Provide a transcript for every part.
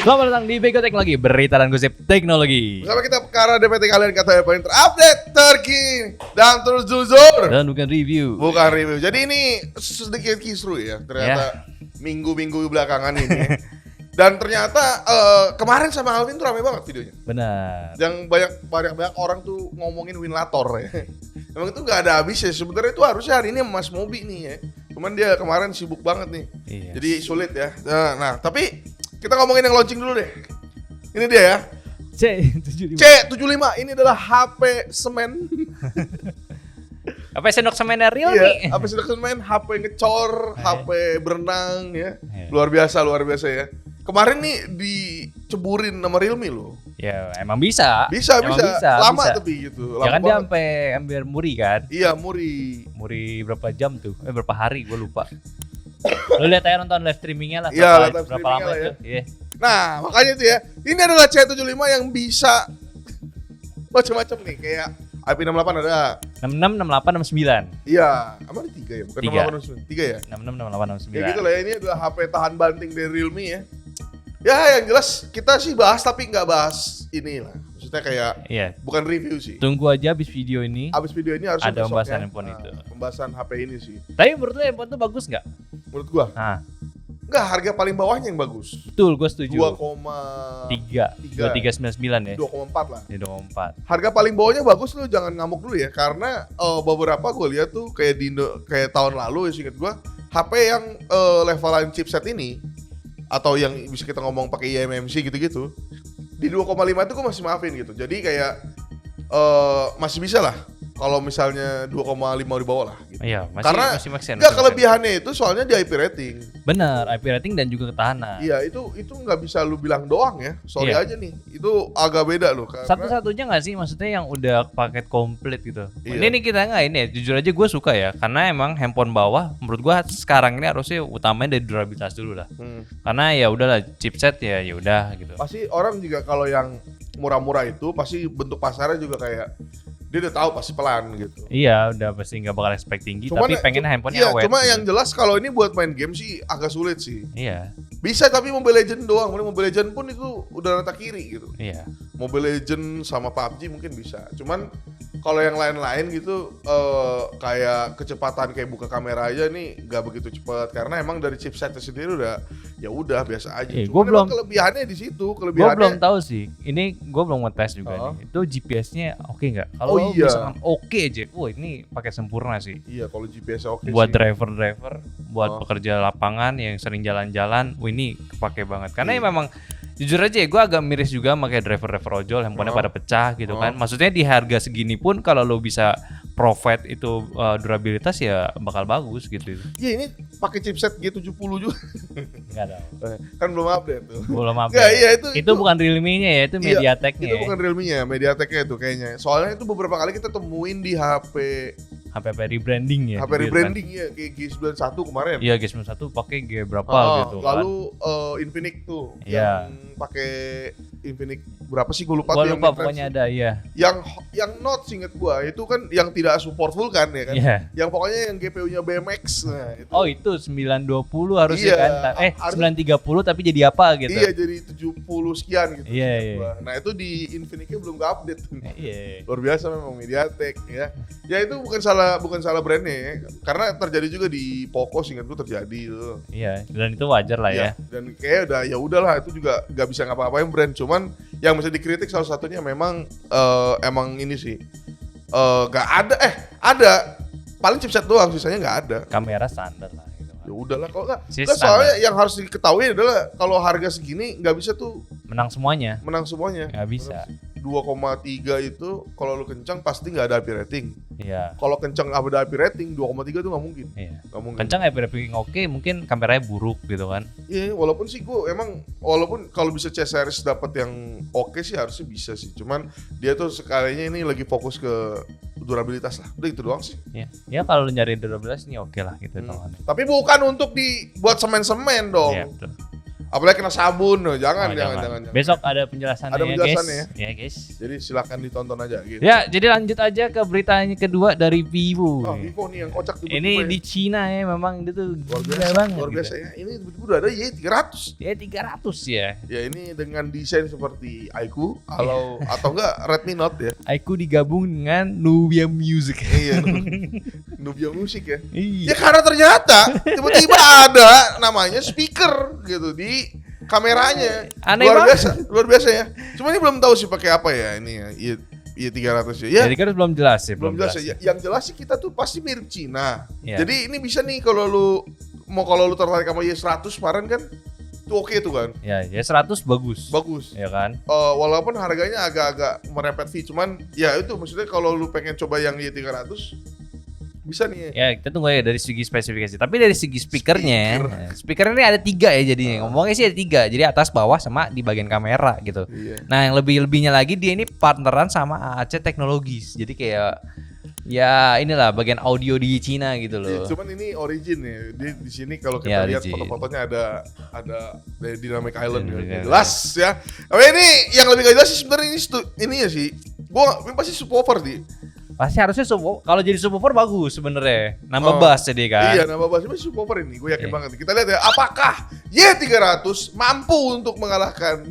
Selamat datang di Bego Teknologi, berita dan gosip teknologi. Bersama kita perkara DPT kalian kata yang paling terupdate, terkini, dan terus jujur. Dan bukan review. Bukan review. Jadi ini sedikit kisru ya ternyata minggu-minggu belakangan ini. Dan ternyata kemarin sama Alvin tuh rame banget videonya. Benar. Yang banyak orang tuh ngomongin Winlator ya. Emang itu nggak ada habisnya. Sebenarnya itu harusnya hari ini Mas Mobi nih ya. Cuman dia kemarin sibuk banget nih. Iya. Jadi sulit ya. Nah, tapi kita ngomongin yang launching dulu deh. Ini dia ya. C75. C75 ini adalah HP semen. Apa sendok semen dari Realme? Iya, HP sedang main, HP ngecor, HP berenang ya. Luar biasa ya. Kemarin nih diceburin sama Realme loh. Ya, emang bisa. Bisa. Lama bisa. tapi gitu. Ya kan Lama dia banget. sampai ambil muri kan? Iya, muri. Muri berapa jam tuh? Berapa hari gue lupa. Lu lihat aja nonton live streamingnya lah. Iya, live berapa streamingnya lama lah itu? ya. Iya. Nah, makanya tuh ya. Ini adalah C75 yang bisa macam-macam nih, kayak IP68 ada. 66, 68, 69. Iya, apa ada 3 ya? Bukan 3. 68, 3 ya? 66, 68, 69. Ya gitu lah ya, ini adalah HP tahan banting dari Realme ya. Ya yang jelas kita sih bahas tapi nggak bahas ini lah. Maksudnya kayak Iya. bukan review sih. Tunggu aja habis video ini. Abis video ini harus Ada besok pembahasan ya. handphone itu. Pembahasan HP ini sih. Tapi menurut lu handphone tuh bagus nggak? Menurut gua Nah, nggak, harga paling bawahnya yang bagus. betul, gue setuju. 2,3 2399 ya. 2,4 lah. Di 24. Harga paling bawahnya bagus, lu jangan ngamuk dulu ya, karena beberapa gue lihat tuh kayak kayak tahun lalu ya, seinget gue HP yang levelan chipset ini atau yang bisa kita ngomong pakai eMMC gitu-gitu di 2,5 itu gue masih maafin gitu. Jadi kayak masih bisa lah kalau misalnya 2,5 di bawah lah gitu. Iya, Karena masih make sense. nggak, kelebihannya itu soalnya di IP rating. Benar, IP rating dan juga ketahanan. Iya, itu nggak bisa lu bilang doang ya. Sorry Iya. aja nih. Itu agak beda loh. Karena Satu-satunya nggak sih, maksudnya yang udah paket komplit gitu. Iya. Ini kita nggak ini ya, jujur aja gue suka ya, karena emang handphone bawah, menurut gue sekarang ini harusnya utamanya dari durabilitas dulu lah. Karena ya udahlah chipset ya udah gitu. pasti orang juga kalau yang murah-murah itu pasti bentuk pasarnya juga kayak dia udah tahu pasti pelan gitu. Iya, udah pasti nggak bakal expect tinggi, tapi pengen handphonenya iya, awet. cuma gitu. yang jelas kalau ini buat main game sih agak sulit sih. Iya, Bisa tapi Mobile Legend doang. Mobile Legend pun itu udah rata kiri gitu. iya. Mobile Legend sama PUBG mungkin bisa. Cuman kalau yang lain-lain gitu kayak kecepatan kayak buka kamera aja nih nggak begitu cepat karena emang dari chipsetnya sendiri udah biasa aja. Gua Cuman belum- emang kelebihannya di situ. Gue Kelebihannya belum tahu sih. Ini gue belum ngetes juga nih. Itu GPS-nya oke nggak? Kalau Oh, iya. misalkan oke aja, wah ini pakai sempurna sih. Iya, kalau GPS oke Buat sih. driver-driver, buat pekerja lapangan yang sering jalan-jalan, wah ini kepake banget. Karena ya memang jujur aja ya, gue agak miris juga pakai driver-driver ojol, handphonenya pada pecah gitu kan. Maksudnya di harga segini pun kalau lo bisa provide itu durabilitas ya bakal bagus gitu. Iya, ini pakai chipset G70 juga. Enggak ada. Kan belum update tuh. Belum apa. Nggak, iya, itu bukan Realme-nya ya, itu Iya, MediaTek-nya. Itu bukan Realme-nya, MediaTek-nya itu kayaknya. Soalnya itu beberapa kali kita temuin di HP HP rebranding ya. HP rebranding ya, kayak G91 kemarin. Iya, G91 pakai G berapa gitu kan. Lalu Infinix tuh Iya. yang pakai Infinix berapa sih gue lupa Gua tuh lupa yang pokoknya ada, iya. yang Note seinget gua itu kan yang tidak support full kan ya kan. Iya. Yang pokoknya yang GPU-nya BMX. Nah, itu. Oh, itu 920 harusnya Iya, kan. harus- 930 tapi jadi apa gitu. Iya, jadi 70 sekian gitu. Iya, seinget iya. gua. Nah, itu di Infinix-nya belum ke-update. Iya. Luar biasa memang MediaTek ya. Ya itu bukan salah brandnya ya. Karena terjadi juga di Poco seingat gua terjadi itu. Iya, dan itu wajar lah ya. Dan kayak udah ya udahlah itu juga nggak bisa ngapa-ngapain brand. Cuman yang bisa dikritik salah satunya memang emang ini sih nggak ada paling chipset doang, sisanya nggak ada. Kamera standar lah gitu kan. Ya udahlah kalau nggak. Sih, Nggak, soalnya yang harus diketahui adalah kalau harga segini nggak bisa tuh Menang semuanya. menang semuanya. Nggak bisa. 2,3 itu kalau lu kencang pasti nggak ada IP rating. Iya. Kalau kencang ada IP rating 2,3 itu nggak mungkin. Iya. Nggak mungkin. Kencang ya rating oke, mungkin kameranya buruk gitu kan. Iya, walaupun sih gue emang walaupun kalau bisa C series dapat yang oke sih harusnya bisa sih. Cuman dia tuh sekalinya ini lagi fokus ke durabilitas lah. Udah itu doang sih. Iya. Ya kalau lu nyari durabilitas ini oke lah gitu Hmm. hitungannya. Tapi bukan untuk dibuat semen-semen dong. Iya, betul. Apalagi kena sabun, no. Jangan. Besok ada penjelasannya, Ada penjelasannya guys. Ya guys. Jadi silakan ditonton aja gitu. Ya, jadi lanjut aja ke beritanya kedua dari Vivo. Oh, Vivo nih yang kocak tiba-tiba Ini ya. di Cina ya, memang itu tuh luar gila biasa, banget. luar biasa gitu. ya. Ini tiba-tiba udah ada Y300. Ya 300 ya. Ya ini dengan desain seperti iQOO atau enggak Redmi Note ya. Aku digabung dengan Nubia Music. Iya, Nubia Music ya. Iya. Ya karena ternyata tiba-tiba ada namanya speaker gitu di kameranya. Aneh Luar biasa ya. Cuma ini belum tahu sih pakai apa ya ini ya. Iya 300 ya. Jadi kan belum jelas ya, Belum jelas ya. Yang jelas sih kita tuh pasti mirip Cina. Ya. Jadi ini bisa nih kalau lu tertarik sama Y100 kemarin kan itu oke tuh kan. Ya 100 bagus. Bagus. Ya kan? Walaupun harganya agak-agak merepet fee, cuman ya itu maksudnya kalau lu pengen coba yang Y300 bisa nih. Ya kita tunggu ya dari segi spesifikasi. Tapi dari segi speakernya, speaker ini ada 3 ya jadinya. Ngomongnya sih ada 3. Jadi atas, bawah, sama di bagian kamera gitu. Iya. Nah yang lebihnya lagi dia ini partneran sama AC Technologies. Jadi kayak ya inilah bagian audio di Cina gitu loh. Cuman ini origin ya. Di sini kalau Ya, kita lihat origin. foto-fotonya ada dari Dynamic Island Dynamic ya. Island. Jelas ya. Tapi ini yang lebih gak jelas sih sebenarnya ini ya sih. Ini pasti subwoofer di. Pasti harusnya kalau jadi subwoofer bagus sebenarnya. Nambah bass jadi kan. Iya, nambah bass. Ini subwoofer ini, gue yakin Iya. banget. Kita lihat ya, apakah Y300 mampu untuk mengalahkan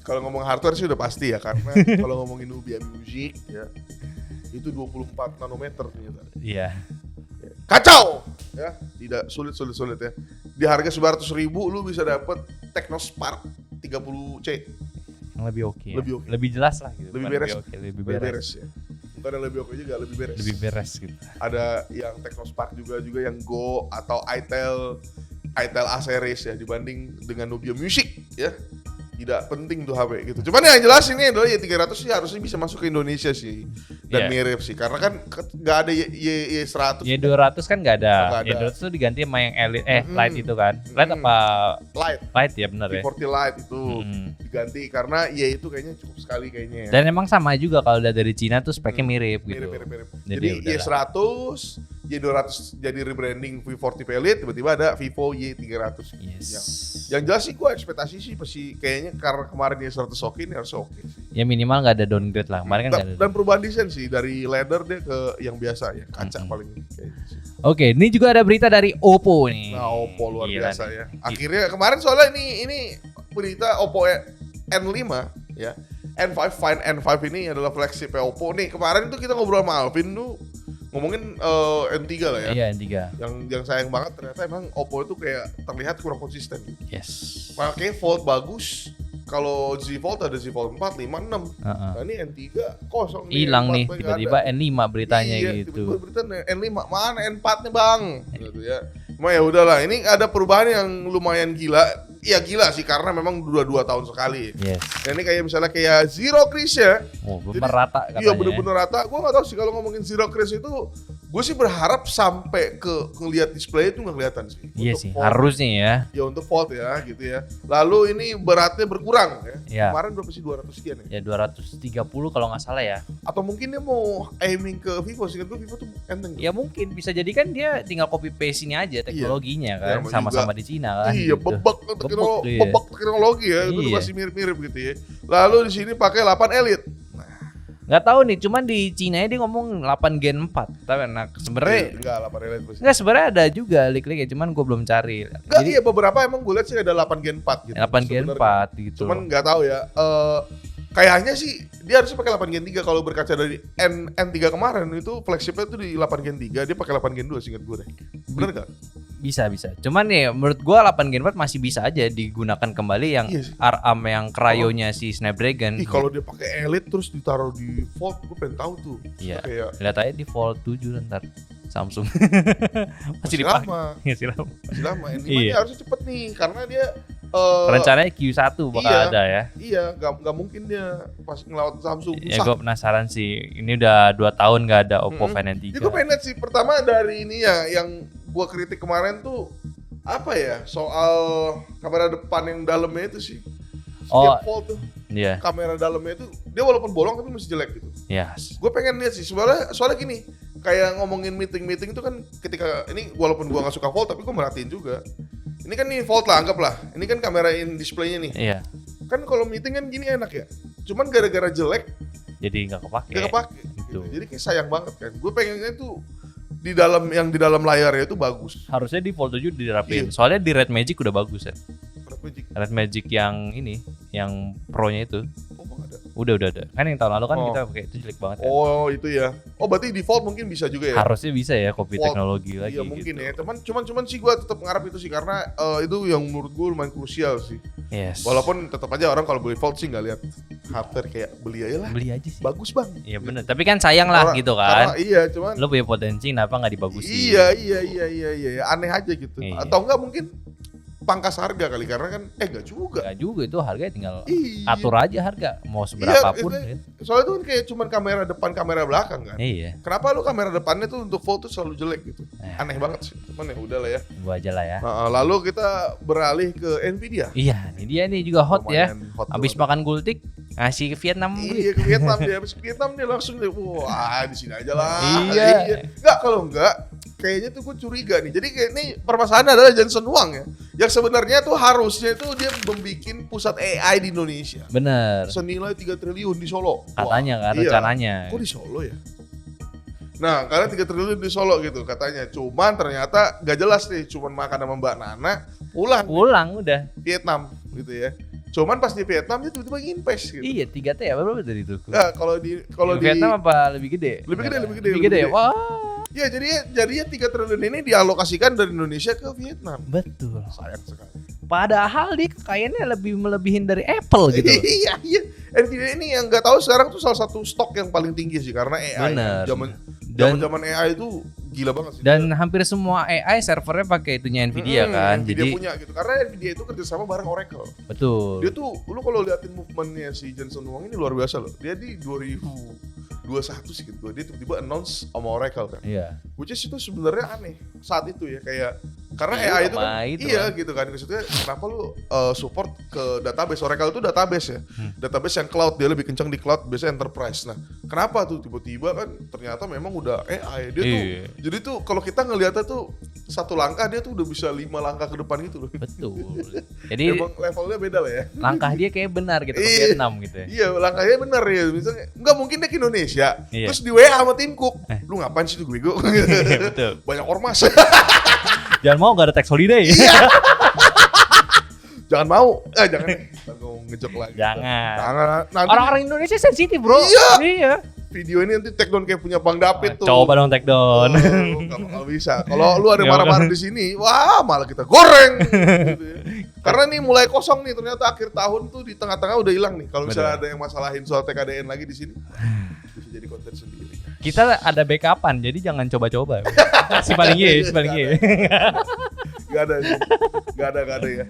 kalau ngomong hardware sih udah pasti ya, karena kalau ngomongin Nubia Music ya itu 24 nanometer ternyata. Iya. Kacau ya, tidak sulit ya. Di harga 900.000 lu bisa dapet Technospark 30C. Yang lebih oke. Lebih oke. Lebih jelas lah gitu. Lebih Bukan beres. Lebih Lebih beres. beres ya. Bukan yang lebih oke juga, lebih beres. Lebih beres gitu. Ada yang Technospark juga yang Go atau itel A series ya dibanding dengan Nubia Music ya. Tidak penting tuh HP gitu. Cuman yang jelas ini adalah Y300 sih harusnya bisa masuk ke Indonesia sih. Dan Iya. mirip sih karena kan nggak ada Y100. Y200 kan nggak ada. Nggak ada. Y200 tuh diganti sama yang Elite Lite itu kan. Lite apa Lite, Lite ya bener ya. V40 Lite itu Mm. diganti karena Y itu kayaknya cukup sekali kayaknya ya. Dan emang sama juga kalau udah dari Cina tuh speknya mirip gitu. Mirip. Jadi Jadi Y100, Y200 jadi rebranding V40 Elite, tiba-tiba ada Vivo Y300. Yes. Yang jelas sih gue ekspektasi sih pasti kayaknya karena kemarin Y100 oke ini harus oke sih. Ya minimal nggak ada downgrade lah. Kemarin kan nggak ada. Dan perubahan desain sih dari leather dia ke yang biasa ya, kaca paling kayaknya sih. Oke, ini juga ada berita dari Oppo nih. Nah, Oppo luar Gila biasa nih. ya. Akhirnya kemarin soalnya ini berita Oppo N5 ya. N5 Find N5 ini adalah flagship Oppo nih. Kemarin tuh kita ngobrol sama Alvin tuh ngomongin N3 lah ya. Iya, N3. Yang sayang banget ternyata emang Oppo itu kayak terlihat kurang konsisten. Yes. Makanya Fold bagus. Kalau Z Fold ada Z Fold 4, 5, 6. Nah ini N3 kosong nih. Hilang nih N4 nggak tiba-tiba ada. N5 beritanya Iya, gitu. tiba-tiba berita N5 mana N4-nya bang gitu ya. Cuma ya udahlah, ini ada perubahan yang lumayan gila. Ya gila sih karena memang 2 tahun sekali. Yes. Nah, ini kayak misalnya kayak Zero Crease ya. Oh, Jadi, merata katanya. Iya bener-bener rata. Gue gak tahu sih kalau ngomongin Zero Crease itu, gue sih berharap sampai ke ngelihat display itu nggak kelihatan sih. Iya Untuk sih, Fold. harusnya ya. Ya untuk Fold ya gitu ya. Lalu ini beratnya berkurang ya. Iya. Kemarin berapa sih 200 sekian ya? Ya 230 kalau nggak salah ya. Atau mungkin dia mau aiming ke Vivo, sehingga gue Vivo tuh enteng. Ya mungkin bisa jadi kan dia tinggal copy paste ini aja teknologinya kan, Ya, sama-sama juga- di Cina kan. Iya, gitu. bebek teknologi ya, itu Iya. masih mirip-mirip gitu ya. Lalu di sini pakai 8 Elite. Nggak tahu nih, cuman di Cina dia ngomong 8 Gen 4. Tapi nah sebenarnya Enggak, 8 Elite pasti. enggak, sebenarnya ada juga leak-leak ya, cuman gue belum cari. Enggak, iya beberapa emang gue lihat sih ada 8 Gen 4 gitu. 8 Gen sebenarnya. 4 gitu. Cuman nggak tahu ya. Kayaknya sih dia harusnya pakai 8 Gen 3 kalau berkaca dari N3 kemarin itu flagshipnya tuh di 8 Gen 3, dia pakai 8 Gen 2 seingat gue deh. Bener gak? Bisa. Cuman nih menurut gua 8 Gen 4 masih bisa aja digunakan kembali yang Iya sih. ARM yang Cryo-nya si Snapdragon. Ih kalau dia pakai Elite terus ditaruh di Fold, gue pengen tahu tuh. Iya. Kayak Lihat aja di Fold 7 ntar Samsung. masih masih dipakai. lama, Masih lama. masih lama. N5 Iya. nya harusnya cepet nih karena dia Rencananya Q1 bakal iya. ada ya. Iya, gak mungkin dia pas ngelawat Samsung Ya susah. gue penasaran sih. Ini udah 2 tahun gak ada Oppo Find N3. Jadi gue pengen lihat sih pertama dari ini ya yang gue kritik kemarin tuh apa ya soal kamera depan yang dalamnya itu sih. Oh. Setiap Fold tuh Iya. kamera dalamnya itu dia walaupun bolong tapi masih jelek gitu. Yes. Gue pengen lihat sih soalnya gini kayak ngomongin meeting itu kan ketika ini walaupun gue nggak suka Fold tapi gue merhatiin juga Ini kan nih Fold lah, anggaplah. Ini kan kamera in display-nya nih. Iya. Kan kalau meeting kan gini enak ya. Cuman gara-gara jelek Jadi nggak kepake. gak kepake. Gitu. Jadi kayak sayang banget kan. Gue pengennya tuh di dalam layarnya itu bagus. Harusnya di Fold 7 dirapin. Iya. Soalnya di Red Magic udah bagus ya. Magic. Red Magic yang ini, yang Pro-nya itu. Oh, nggak ada. Udah ada. Kan yang tahun lalu kan Oh. kita pakai itu jelek banget ya. Oh, itu ya. Oh, berarti default mungkin bisa juga ya. Harusnya bisa ya kopi Fold. teknologi lagi Iya mungkin gitu. ya. Cuman sih gue tetap ngarap itu sih karena itu yang menurut gue lumayan krusial sih. Yes. Walaupun tetap aja orang kalau beli Fold sih nggak lihat hardware kayak beli aja lah. beli aja sih. Bagus bang. Iya bener. Tapi kan sayang lah Karena- gitu karena kan. iya cuman. Lo punya potensi, kenapa nggak dibagusin? Iya. Aneh aja gitu. Iya. Atau enggak mungkin pangkas harga kali karena kan enggak juga. Nggak juga itu harganya tinggal Iya. atur aja harga mau seberapapun. Iya, Gitu. Soalnya itu kan kayak cuman kamera depan, kamera belakang kan. Iya. Kenapa lu kamera depannya tuh untuk foto selalu jelek gitu? Eh. Aneh banget sih. Cuman ya udah lah ya. Gua aja lah ya. Lalu kita beralih ke Nvidia. Iya, ini dia nih juga hot ya. Lumayan hot Abis banget. makan gultik ngasih ke Vietnam. Iya ke Vietnam dia, habis ke Vietnam dia langsung dia, wah di sini aja lah. Iya. Enggak kalau enggak, kayaknya tuh gue curiga nih. Jadi kayak ini permasalahannya adalah Jensen Huang ya. Yang sebenarnya tuh harusnya tuh dia membuat pusat AI di Indonesia. Bener. Senilai 3 triliun di Solo. Katanya kan Iya. rencananya. Kok di Solo ya? Nah, karena 3 triliun di Solo gitu katanya. Cuman ternyata gak jelas nih, cuman makan sama Mbak Nana, Pulang udah. Vietnam gitu ya. Cuman pas di Vietnam dia tiba-tiba invest gitu. Iya 3T ya berapa dari itu? Nah, kalau di Vietnam apa lebih gede? Lebih gede, lebih gede, Lebih lebih gede. gede. Wah. Ya jadinya 3 triliun ini dialokasikan dari Indonesia ke Vietnam. Betul. Sayang sekali. Padahal dia kekayaannya lebih melebihin dari Apple gitu. loh. Iya. Nvidia ini yang nggak tahu sekarang tuh salah satu stok yang paling tinggi sih karena AI. Bener. Zaman AI itu gila banget sih. Dan hampir semua AI servernya pakai itunya Nvidia kan. Nvidia Jadi punya gitu. Karena Nvidia itu kerjasama bareng Oracle. betul. Dia tuh, lu kalau liatin movementnya si Jensen Huang ini luar biasa loh. Dia di 2021 sih gitu. Dia tiba-tiba announce sama Oracle kan. Iya. Which is itu sebenarnya aneh saat itu ya kayak karena Iya, AI itu kan sama itu iya kan. gitu kan maksudnya kenapa lu support ke database Oracle itu database ya database yang cloud dia lebih kencang di cloud biasanya enterprise. Nah kenapa tuh tiba-tiba kan ternyata memang udah AI dia tuh Iya. jadi tuh kalau kita ngeliatnya tuh satu langkah dia tuh udah bisa 5 langkah ke depan gitu loh. Betul. Jadi Emang levelnya beda lah ya. langkah dia kayak benar gitu ke Iya. Vietnam gitu ya. Iya langkahnya bener ya misalnya nggak mungkin dia ke Indonesia Iya. terus di WA sama tim Cook lu ngapain sih tuh bego. Betul. Banyak ormas. Jangan mau gak ada tax holiday. Iya. Jangan mau. Jangan. Ntar gua ngejok lagi. Jangan. Jangan. Nanti Orang-orang Indonesia sensitif bro. Iya. video ini nanti take down kayak punya Bang David tuh. Coba dong take down. Kalau bisa. Kalau lu ada Nggak marah-marah bakal. di sini, wah malah kita goreng. Gitu ya. Karena nih mulai kosong nih, ternyata akhir tahun tuh di tengah-tengah udah hilang nih. Kalau misalnya ada yang masalahin soal TKDN lagi di sini, bisa jadi konten sendiri. Kita ada backupan, jadi jangan coba-coba. Si paling ye, si paling ye. Gak ada sih. Gak ada ya.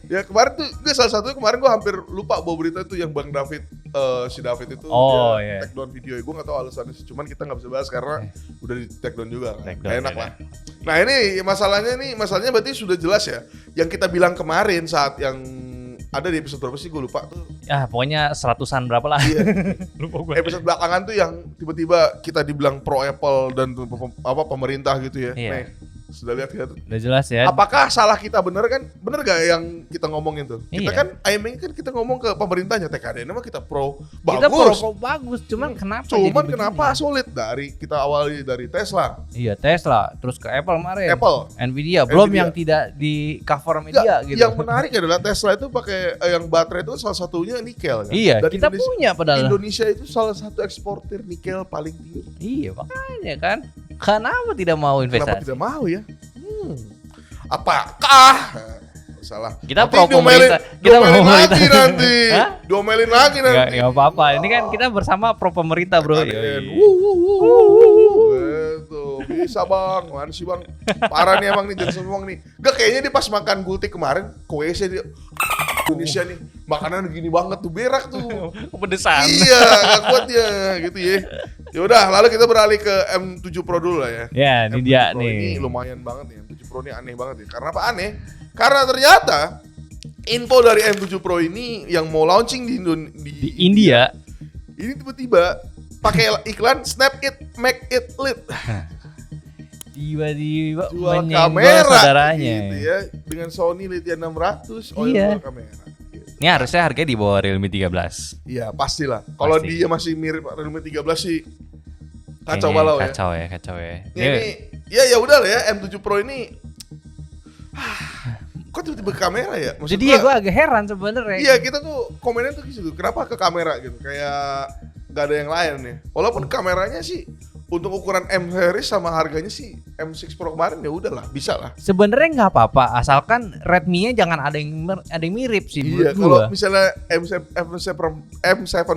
Ya kemarin tuh gue salah satunya kemarin gue hampir lupa bawa berita tuh yang Bang David si David itu Oh, dia iya. take down video. Gue gak tahu alasannya sih, cuman kita gak bisa bahas karena udah di take down juga kan. Take down, Gak enak ya. lah. Nah ini masalahnya berarti sudah jelas ya. Yang kita bilang kemarin saat yang ada di episode berapa sih gue lupa tuh. Ya pokoknya 100-an berapa lah. Iya. Lupa gue. Episode belakangan tuh yang tiba-tiba kita dibilang pro Apple dan apa pemerintah gitu ya. Iya. Nih, sudah lihat ya. Udah jelas ya. Apakah salah kita bener kan? Bener gak yang kita ngomongin tuh? Kita Iya. kan aiming kan kita ngomong ke pemerintahnya TKDN mah kita pro Kita bagus. pro bagus, cuman kenapa Cuman jadi kenapa begini? sulit dari kita awali dari Tesla, Iya Tesla, terus ke Apple kemarin. Apple. Nvidia, belum Nvidia. yang tidak di cover Nggak, media gitu. Yang menarik adalah Tesla itu pakai yang baterai itu salah satunya nikel kan. Iya, Dan kita punya padahal. Indonesia itu salah satu eksportir nikel paling tinggi. Iya, makanya kan. Kenapa tidak mau Kenapa investasi? tidak mau ya? Apakah salah? Kita Nanti pro pemerintah. Kita pro diomelin pemerintah. lagi nanti. Hah? Diomelin lagi nanti. Enggak apa-apa. Ini kan kita bersama pro pemerintah, Bro. TKDN. Yoi. Gitu. Bisa bang, mana sih bang? Parah nih emang nih Jensen Huang nih. Gak kayaknya dia pas makan gultik kemarin ke WC dia Indonesia nih makanan gini banget tuh berak tuh. Kepedesan. Iya, gak kuat ya gitu ya. Yaudah, lalu kita beralih ke M7 Pro dulu lah ya. Ya, ini M7 dia Pro nih. Ini lumayan banget nih, M7 Pro ini aneh banget ya. Karena apa aneh? Karena ternyata info dari M7 Pro ini yang mau launching di Di India. ini tiba-tiba pakai iklan snap it, make it lit. tiba-tiba Jual menyenggol kamera saudaranya. gitu ya. Dengan Sony Lithium 600, oh Iya. jual kamera. Gitu. Ini harusnya harganya di bawah Realme 13. Iya, pastilah. Kalau Pasti. dia masih mirip Realme 13 sih kacau Kayaknya balau ya. Kacau ya. Ini ya udah lah ya, M7 Pro ini kok tiba-tiba ke kamera ya? Maksud Jadi ya gue agak heran sebenarnya. iya, kita tuh komennya tuh gitu. Kenapa ke kamera gitu? Kayak gak ada yang lain ya. Walaupun kameranya sih untuk ukuran M series sama harganya sih M6 Pro kemarin ya udahlah, bisa lah. Sebenarnya nggak apa-apa, asalkan Redmi-nya jangan ada yang mirip sih Iya, menurut kalau gua. misalnya M7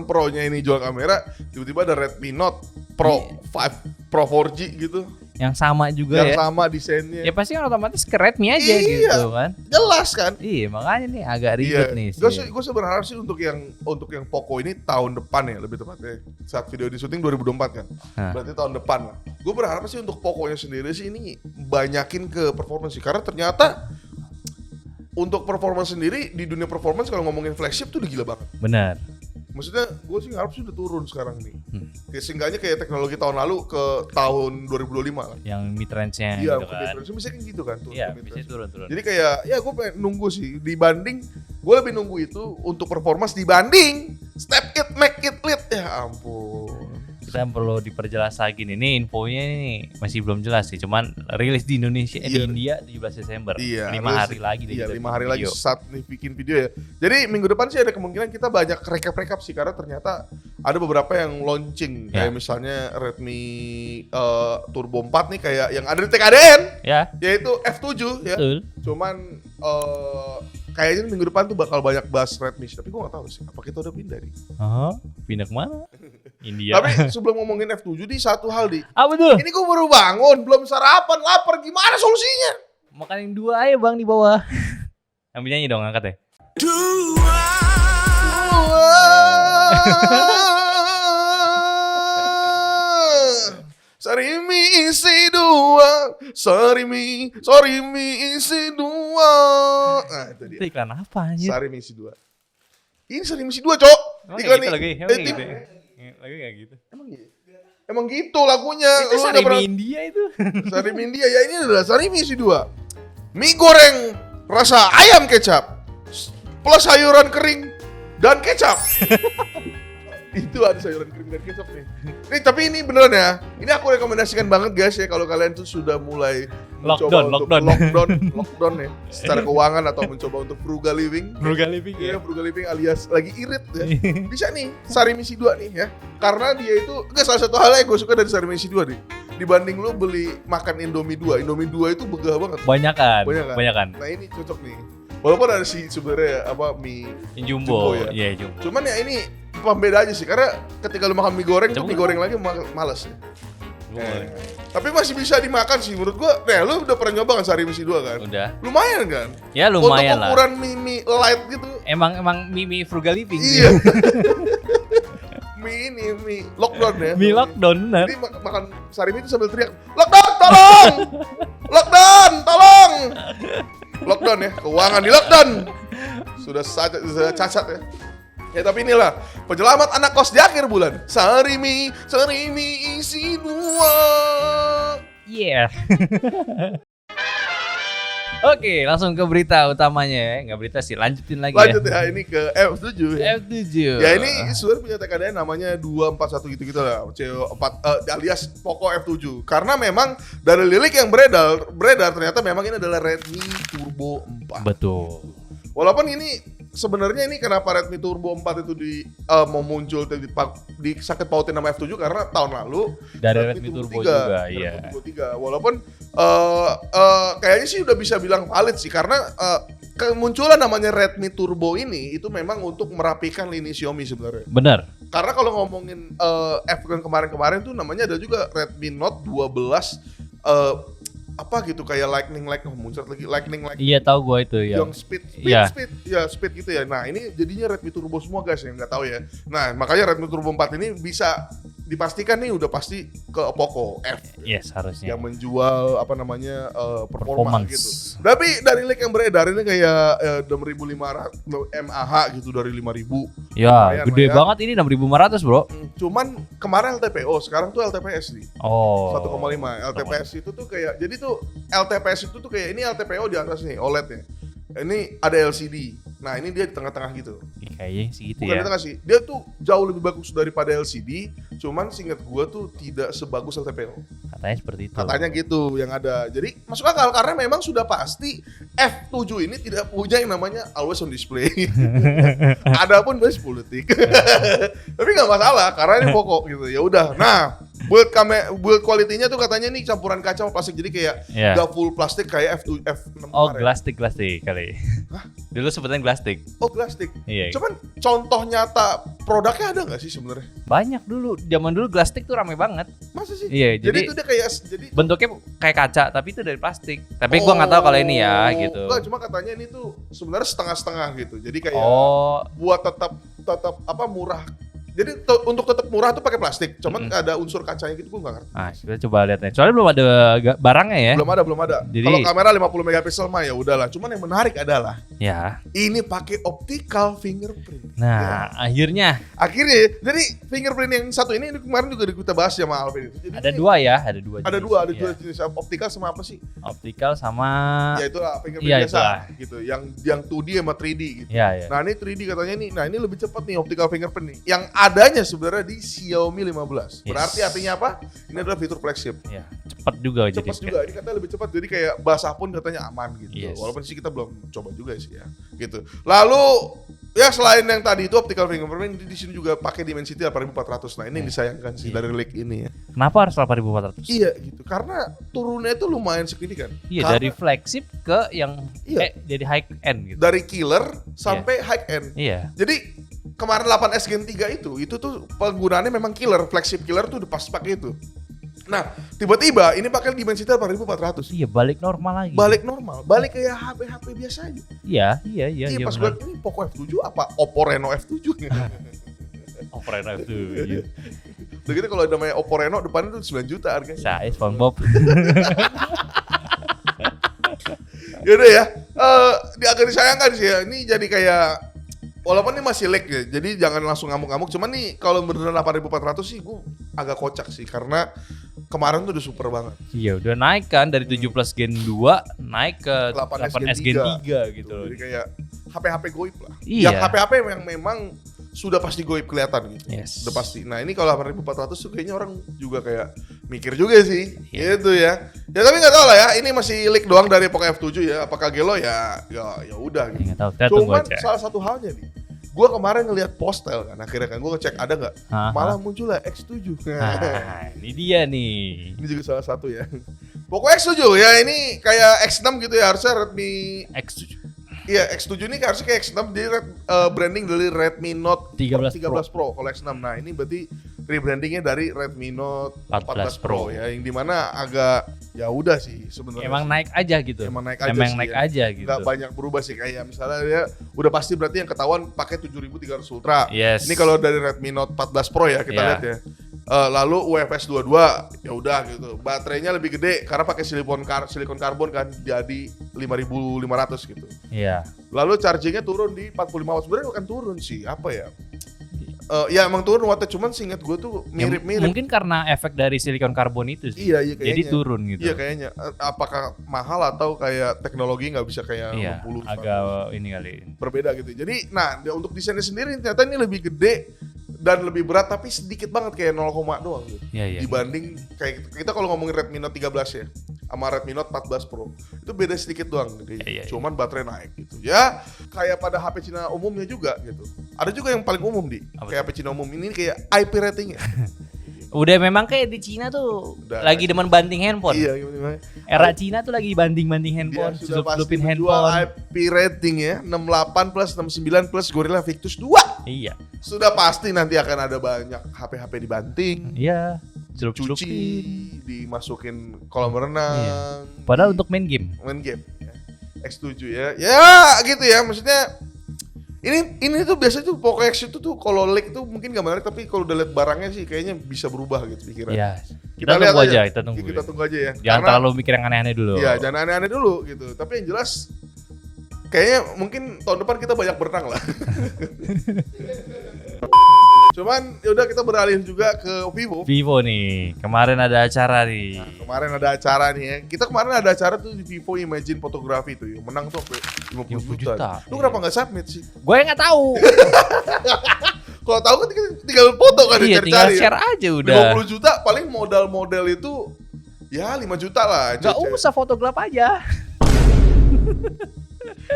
Pro-nya ini jual kamera, tiba-tiba ada Redmi Note Pro 5 Pro 4G gitu. Yang sama juga Yang ya. sama desainnya. Ya pasti kan otomatis ke Redmi aja Iya. gitu kan. Jelas kan? Iya, makanya nih agak ribet nih sih. Gue sih berharap sih untuk yang Poco ini tahun depan ya, lebih tepatnya saat video di syuting 2024 kan. Hah. Berarti tahun depan lah. Gue berharap sih untuk Poconya sendiri sih ini banyakin ke performance sih, karena ternyata untuk performance sendiri di dunia performance kalau ngomongin flagship tuh udah gila banget. Benar. Maksudnya gue sih ngarep sih udah turun sekarang nih. Kayak seenggaknya kayak teknologi tahun lalu ke tahun 2025 lah. Yang mid range-nya Iya, gitu kan. bisa kayak gitu kan tuh. Iya, bisa turun-turun. Jadi kayak ya gue pengen nunggu sih, dibanding gue lebih nunggu itu untuk performance dibanding step it make it lit. Ya ampun. Kita perlu diperjelas lagi nih. Ini infonya nih masih belum jelas sih. Cuman rilis di Indonesia, di Iya. India 17 Desember. Iya, 5 harus- hari lagi deh Iya, kita 5 hari bikin lagi video. saat nih bikin video ya. Jadi minggu depan sih ada kemungkinan kita banyak recap sih, karena ternyata ada beberapa yang launching Ya. kayak misalnya Redmi Turbo 4 nih, kayak yang ada di TKDN Ya, yaitu F7 ya. betul. Cuman kayaknya minggu depan tuh bakal banyak bahas Redmi, tapi gue gak tahu sih apa kita udah pindah nih. Pindah kemana? India. Tapi sebelum ngomongin F7 di satu hal di Apa tuh? ini gue baru bangun, belum sarapan, lapar, gimana solusinya? Makanin 2 aja bang di bawah. Ambil nyanyi dong, angkat ya. Sarimi isi dua, sarimi isi dua. Nah itu dia. Itu iklan apa anjir? Sarimi isi dua. Ini sarimi isi dua, Cok. Emang Iklan kayak gitu lagi? Emang kayak tim- gitu ya? Lagi kayak gitu. Emang gitu lagunya. Itu Lu udah Sarimi pernah- India itu. Sarimi India ya, ini adalah sarimi isi dua. Mie goreng rasa ayam kecap plus sayuran kering dan kecap. Itu ada sayuran kering dan kecap nih. Nih tapi ini beneran ya. Ini aku rekomendasikan banget guys ya, kalau kalian tuh sudah mulai mencoba Lockdown. untuk lockdown ya secara keuangan, atau mencoba untuk frugal living. Frugal living Iya, frugal living alias lagi irit ya. Bisa nih Sarimi isi 2 nih ya. Karena dia itu enggak, salah satu hal yang gue suka dari Sarimi isi 2 nih. Dibanding lu beli makan Indomie 2. Indomie 2 itu begah banget. Banyakan. Nah, ini cocok nih. Walaupun ada sih sebenarnya apa mie Yang jumbo ya. Iya, jumbo. Cuman ya ini pembeda aja sih, karena ketika lu makan mie goreng tuh Coba mie kan? goreng lagi males ya. Boleh. Tapi masih bisa dimakan sih menurut gua. Nah, lu udah pernah nyoba kan Sarimi isi 2 kan? Udah. Lumayan kan? Ya lumayan Untuk lah. ukuran mie light gitu. Emang mie frugal living. Iya. mie lockdown ya. Mie lockdown benar. Jadi makan Sarimi itu sambil teriak, "Lockdown, tolong! Lockdown, tolong!" Lockdown ya, keuangan di lockdown. Sudah cacat ya. Ya tapi inilah penyelamat anak kos di akhir bulan. Sarimi isi 2. Iya. Oke, langsung ke berita utamanya ya. Nggak berita sih, lanjutin lagi Lanjut ya. ya, ini ke F7 ya. F7. Ya ini sebenarnya punya TKDN namanya 241 gitu-gitu lah, CO4 alias Poco F7. Karena memang dari lirik yang beredar ternyata memang ini adalah Redmi Turbo 4. Betul. Walaupun ini sebenarnya ini kenapa Redmi Turbo 4 itu mau muncul disangkut pautin nama F7 karena tahun lalu Dari Redmi Turbo juga, Redmi iya. Turbo 3. Walaupun kayaknya sih udah bisa bilang valid sih, karena kemunculan namanya Redmi Turbo ini itu memang untuk merapikan lini Xiaomi sebenarnya. Benar. Karena kalau ngomongin F yang kemarin tuh namanya ada juga Redmi Note 12 apa gitu kayak lightning muncrat lagi lightning Iya, tahu gua itu ya. yang speed gitu ya. Nah ini jadinya Redmi Turbo semua guys yang nggak tahu ya. Nah makanya Redmi Turbo 4 ini bisa dipastikan nih udah pasti ke Poco F. Yes, harusnya. Yang menjual apa namanya performa Performance. gitu. Tapi dari leak yang beredar ini kayak 6.500 mAh gitu dari 5.000. Ya, Lumayan gede lah ya. banget ini 6.500 bro. Cuman kemarin LTPO, sekarang tuh LTPS nih. Oh. 1,5 LTPS itu tuh kayak jadi tuh LTPS itu tuh kayak ini LTPO di atas nih OLED nya. Ini ada LCD. Nah ini dia di tengah-tengah gitu. Kayaknya sih gitu Bukan ya. di tengah sih. Dia tuh jauh lebih bagus daripada LCD. Cuman seingat gua tuh tidak sebagus LTPO. Katanya seperti itu. Katanya gitu yang ada. Jadi masuk akal karena memang sudah pasti F7 ini tidak punya yang namanya always on display. Adapun base 10 detik. Tapi nggak masalah karena ini pokok gitu. Ya udah. Nah, build quality-nya tuh katanya nih campuran kaca sama plastik. Jadi kayak Iya. nggak full plastik kayak F6 Oh, kemarin. glastik kali. Dulu sebutan glastik. Oh, plastik. Iya. Cuman contoh nyata produknya ada nggak sih sebenarnya? Banyak dulu. Zaman dulu glastik tuh rame banget. Masa sih? Iya, Jadi jadi itu dia kayak jadi bentuknya kayak kaca tapi itu dari plastik. Tapi gua nggak tahu kalau ini ya gitu. Enggak, cuma katanya ini tuh sebenarnya setengah-setengah gitu. Jadi kayak Oh, buat tetap apa murah. Jadi untuk tetap murah tuh pakai plastik. Cuman ada unsur kacanya gitu gua nggak ngerti. nah kita coba lihat nih. Soalnya belum ada barangnya ya. Belum ada. Jadi- Kalau kamera 50 megapiksel mah ya udahlah. Cuman yang menarik adalah Ya. ini pakai optical fingerprint. Nah, akhirnya Akhirnya, jadi fingerprint yang satu ini kemarin juga kita bahas sama Alvin itu. Jadi ada ini dua ya, ada dua. Ada jenis. dua Iya. jenis optical sama apa sih? Optical sama Ya itulah fingerprint iya, biasa itulah. gitu. Yang 2D sama 3D gitu. ya ya. Nah ini 3D katanya nih, nah ini lebih cepat nih optical fingerprint nih. Yang adanya sebenarnya di Xiaomi 15. Yes. Berarti artinya apa? Ini adalah fitur flagship. Ya, cepat juga jadi. Cepat juga, ini katanya lebih cepat. Jadi kayak basah pun katanya aman gitu. Yes. Walaupun sih kita belum coba juga sih ya. Gitu. Lalu ya selain yang tadi itu optical fingerprint di sini juga pakai Dimensity 8400. Nah ini yang disayangkan sih dari leak ini ya. Kenapa harus 8400? Iya gitu. Karena turunnya itu lumayan signifikan. Iya, Karena dari flagship ke yang Iya. jadi high end gitu. dari killer sampai high end. Iya. Jadi kemarin 8S Gen 3 itu tuh penggunaannya memang killer, flagship killer tuh udah pas pakai itu. Nah, tiba-tiba ini pakai Dimensity 8400. Iya, balik normal lagi. Balik normal, balik kayak HP biasa aja. Iya, Iya, pas benar. gue ini Poco F7 apa Oppo Reno F7. Opera itu. Iya. Udah gitu kalau namanya Oppo Reno depannya tuh 9 juta harganya. Saya SpongeBob. Yaudah ya, agak disayangkan sih ya. Ini jadi kayak walaupun ini masih leak ya, jadi jangan langsung ngamuk-ngamuk. Cuman nih kalau beneran 8400 sih gue agak kocak sih karena kemarin tuh udah super banget. Iya, udah naik kan dari 7 Plus Gen 2 naik ke 8S 8S Gen 3 gitu. Jadi kayak HP-HP goib lah. Iya. Yang HP-HP yang memang sudah pasti goib kelihatan gitu. Yes. Udah pasti. Nah ini kalau 8400 tuh kayaknya orang juga kayak mikir juga sih. Iya. Gitu ya. Ya tapi nggak tahu lah ya. Ini masih leak doang dari Poco F7 ya. Apakah gelo ya udah gitu. Nggak tahu, kita tunggu Cuman aja. salah satu halnya nih. Gue kemarin ngelihat postel kan. Akhirnya kan gue ngecek ada nggak. Aha. Malah muncul lah X7. Nah, ini dia nih. Ini juga salah satu ya. Poco X7 ya ini kayak X6 gitu ya. Harusnya Redmi X7. Iya, X7 ini harusnya kayak X6 di branding dari Redmi Note 13 Pro. Kalau X6. Nah, ini berarti rebrandingnya dari Redmi Note 14 Pro. ya, yang dimana agak ya udah sih sebenarnya. Emang naik aja gitu. Emang naik aja Emang sih naik ya. aja gitu. Nggak banyak berubah sih, kayak misalnya dia udah pasti berarti yang ketahuan pakai 7300 Ultra. Yes. Ini kalau dari Redmi Note 14 Pro ya kita Iya. lihat ya. Lalu UFS 22 ya udah gitu. Baterainya lebih gede karena pakai silikon karbon kan, jadi 5500 gitu. Iya. Lalu chargingnya turun di 45 watt. Sebenarnya bukan turun sih, apa ya? Ya emang turun wattnya, cuman seingat gue tuh Ya, mirip-mirip. mungkin karena efek dari silikon karbon itu sih. Iya kayaknya. Jadi turun gitu. Iya kayaknya. Apakah mahal atau kayak teknologi nggak bisa kayak Iya, 60 agak ini kali. berbeda gitu. Jadi, nah untuk desainnya sendiri ternyata ini lebih gede dan lebih berat tapi sedikit banget kayak 0, doang gitu. Iya, iya. Dibanding kayak kita kalau ngomongin Redmi Note 13 ya sama Redmi Note 14 Pro itu beda sedikit doang gitu. Iya, iya. Cuman baterai naik gitu. Ya kayak pada HP Cina umumnya juga gitu. Ada juga yang paling umum Apa kayak HP Cina umum ini kayak IP ratingnya. Udah memang kayak di Cina tuh Udah, lagi demen banting handphone. Iya gimana? Era Cina tuh lagi banding-banding Dia handphone, sudah pasti sudup-sudupin menjual handphone. IP rating ya 68 plus 69 plus Gorilla Victus 2. Iya. Sudah pasti nanti akan ada banyak HP-HP dibanting, Iya. cuci, Celup-celupin. dimasukin kolam renang. Iya. Padahal untuk main game. Main game ya. X7 ya. Ya gitu ya, maksudnya Ini tuh biasanya tuh Poco X itu tuh kalau leak tuh mungkin gak menarik, tapi kalau udah lihat barangnya sih kayaknya bisa berubah gitu pikiran. Iya. Kita Kita lihat tunggu aja. aja, kita tunggu. Kita tunggu aja ya. Jangan terlalu mikir yang aneh-aneh dulu. Iya, jangan aneh-aneh dulu gitu. Tapi yang jelas kayaknya mungkin tahun depan kita banyak berenang lah. Cuman yaudah kita beralih juga ke Vivo. Vivo nih, kemarin ada acara nih. Nah, kemarin ada acara nih ya. Kita kemarin ada acara tuh di Vivo Imagine Photography tuh. Yang menang tuh sampai 50 juta. Lu kenapa nggak submit sih? Gue nggak tahu. Kalau tahu kan tinggal foto kan Iya, cari-cari. tinggal share aja udah. 50 juta paling modal itu ya 5 juta lah. Gak usah foto gelap aja.